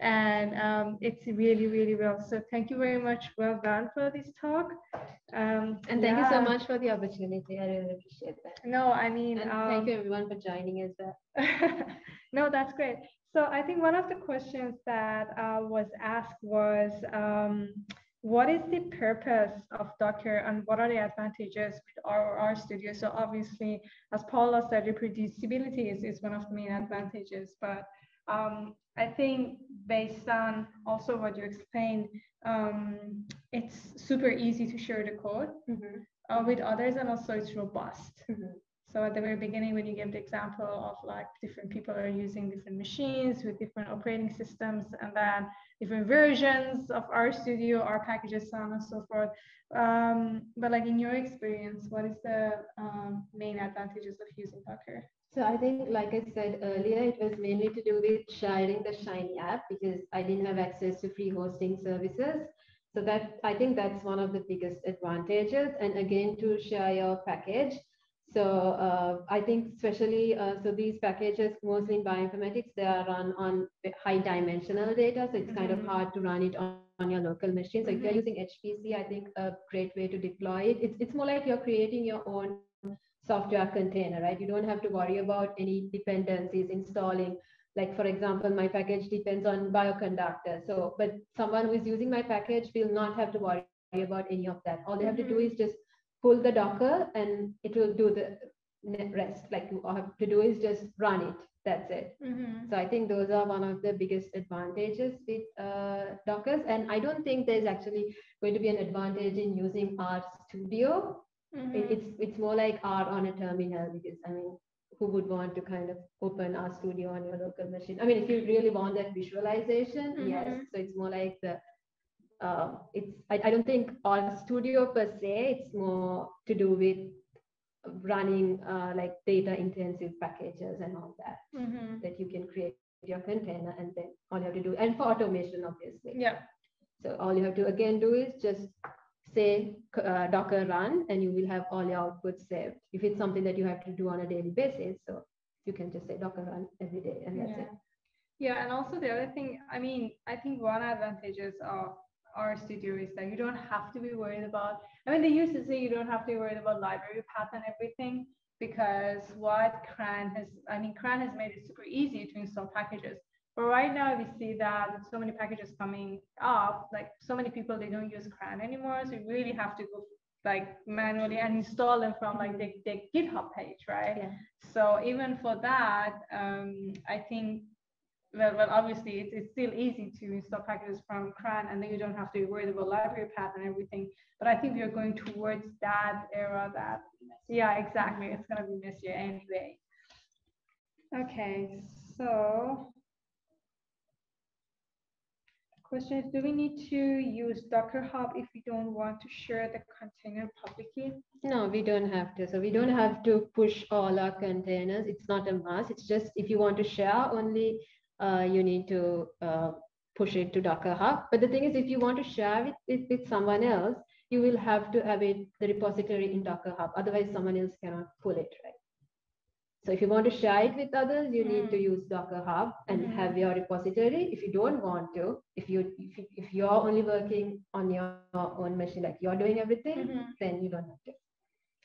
And it's really, really well. So thank you very much. Well done for this talk. And thank you so much for the opportunity. I really appreciate that. No, I mean, and thank you everyone for joining as well. No, that's great. So I think one of the questions that was asked was, what is the purpose of Docker and what are the advantages with our studio? So obviously, as Paula said, reproducibility is one of the main advantages, but I think based on also what you explained, it's super easy to share the code with others, and also it's robust. So at the very beginning, when you gave the example of like different people are using different machines with different operating systems, and then different versions of our studio, our packages, so on and so forth. But like in your experience, what is the main advantages of using Docker? So I think, like I said earlier, it was mainly to do with sharing the Shiny app because I didn't have access to free hosting services. So that, I think that's one of the biggest advantages. And again, to share your package. So I think especially, so these packages, mostly in bioinformatics, they are run on high dimensional data. So it's kind of hard to run it on your local machine. So if you're using HPC, I think a great way to deploy it. It's more like you're creating your own software container, right? You don't have to worry about any dependencies installing. Like, for example, my package depends on bioconductor. So, but someone who is using my package will not have to worry about any of that. All they have to do is just pull the Docker and it will do the rest. Like you have to do is just run it. That's it. So I think those are one of the biggest advantages with Dockers. And I don't think there's actually going to be an advantage in using R Studio. It's more like R on a terminal, because I mean, who would want to kind of open R Studio on your local machine? I mean, if you really want that visualization, yes. So it's more like the I don't think R Studio per se. It's more to do with running like data intensive packages and all that that you can create your container, and then all you have to do, and for automation, obviously. Yeah. So all you have to again do is just say Docker run, and you will have all your outputs saved. If it's something that you have to do on a daily basis, so you can just say Docker run every day, and that's it. Yeah, and also the other thing, I mean, I think one advantages of our studio is that you don't have to be worried about, I mean, they used to say you don't have to be worried about library path and everything, because what CRAN has made it super easy to install packages. But right now we see that with so many packages coming up, like so many people, they don't use CRAN anymore. So you really have to go like manually and install them from like the GitHub page, right? So even for that, I think well, obviously it's still easy to install packages from CRAN, and then you don't have to be worried about library path and everything. But I think we are going towards that era that, yeah, exactly. It's going to be messier anyway. Okay, so question is, do we need to use Docker Hub if we don't want to share the container publicly? No, we don't have to. So we don't have to push all our containers. It's not a must. It's just if you want to share only, you need to push it to Docker Hub. But the thing is, if you want to share it with someone else, you will have to have the repository in Docker Hub. Otherwise, someone else cannot pull it, right? So if you want to share it with others, you need to use Docker Hub and have your repository. If you don't want to, if you're only working on your own machine, like you're doing everything, then you don't have to.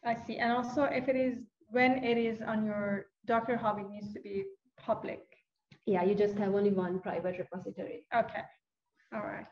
I see. And also, if it is, when it is on your Docker Hub, it needs to be public. Yeah, you just have only one private repository. Okay. All right.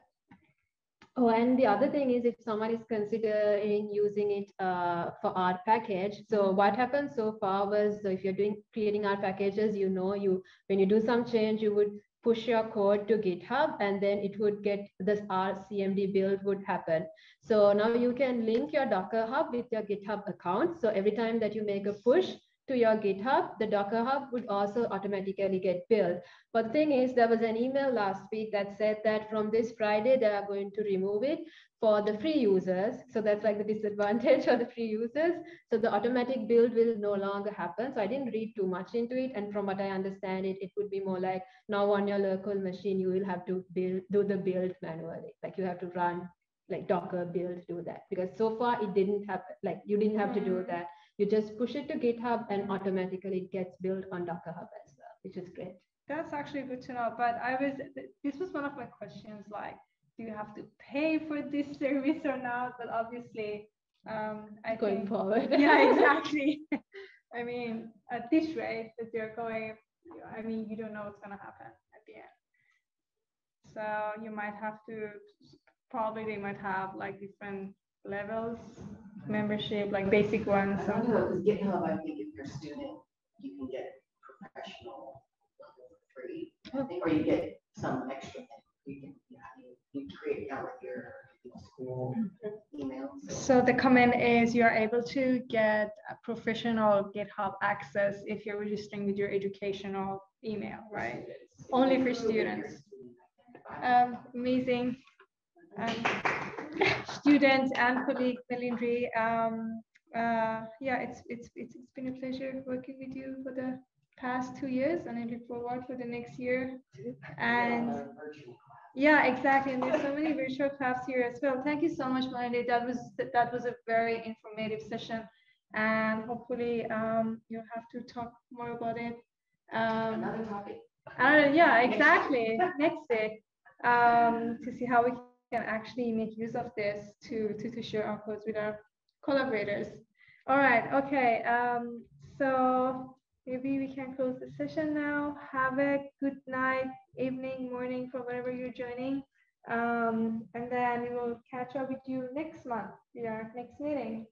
Oh, and the other thing is if someone is considering using it for art package. So what happened so far was, so if you're creating art packages, when you do some change, you would push your code to GitHub, and then it would get this RCMD build would happen. So now you can link your Docker Hub with your GitHub account. So every time that you make a push to your GitHub, the Docker Hub would also automatically get built. But the thing is, there was an email last week that said that from this Friday, they are going to remove it for the free users. So that's like the disadvantage of the free users. So the automatic build will no longer happen. So I didn't read too much into it. And from what I understand, it would be more like now on your local machine, you will have to do the build manually. Like you have to run like Docker build, do that. Because so far it didn't happen. Like you didn't have to do that. You just push it to GitHub and automatically it gets built on Docker Hub as well, which is great. That's actually good to know. But this was one of my questions, like, do you have to pay for this service or not? But obviously, Going forward. Yeah, exactly. I mean, at this rate that they're going, I mean, you don't know what's going to happen at the end. So you might have to, probably they might have like different levels, membership, like basic ones. I don't know, because GitHub, I think if you're a student, you can get professional level for free. I think, or you get some extra thing. You create account with your school email. So the comment is you are able to get a professional GitHub access if you're registering with your educational email, right? Only for students. Amazing. Students and colleague Malindrie, yeah, it's been a pleasure working with you for the past 2 years, and I look forward for the next year. And yeah, exactly. And there's so many virtual clubs here as well. Thank you so much, Malindrie. That was a very informative session, and hopefully you'll have to talk more about it. Another topic. Yeah, exactly. Next day, to see how we can actually make use of this to share our codes with our collaborators. All right, okay. So maybe we can close the session now. Have a good night, evening, morning, for wherever you're joining. And then we will catch up with you next month with our next meeting.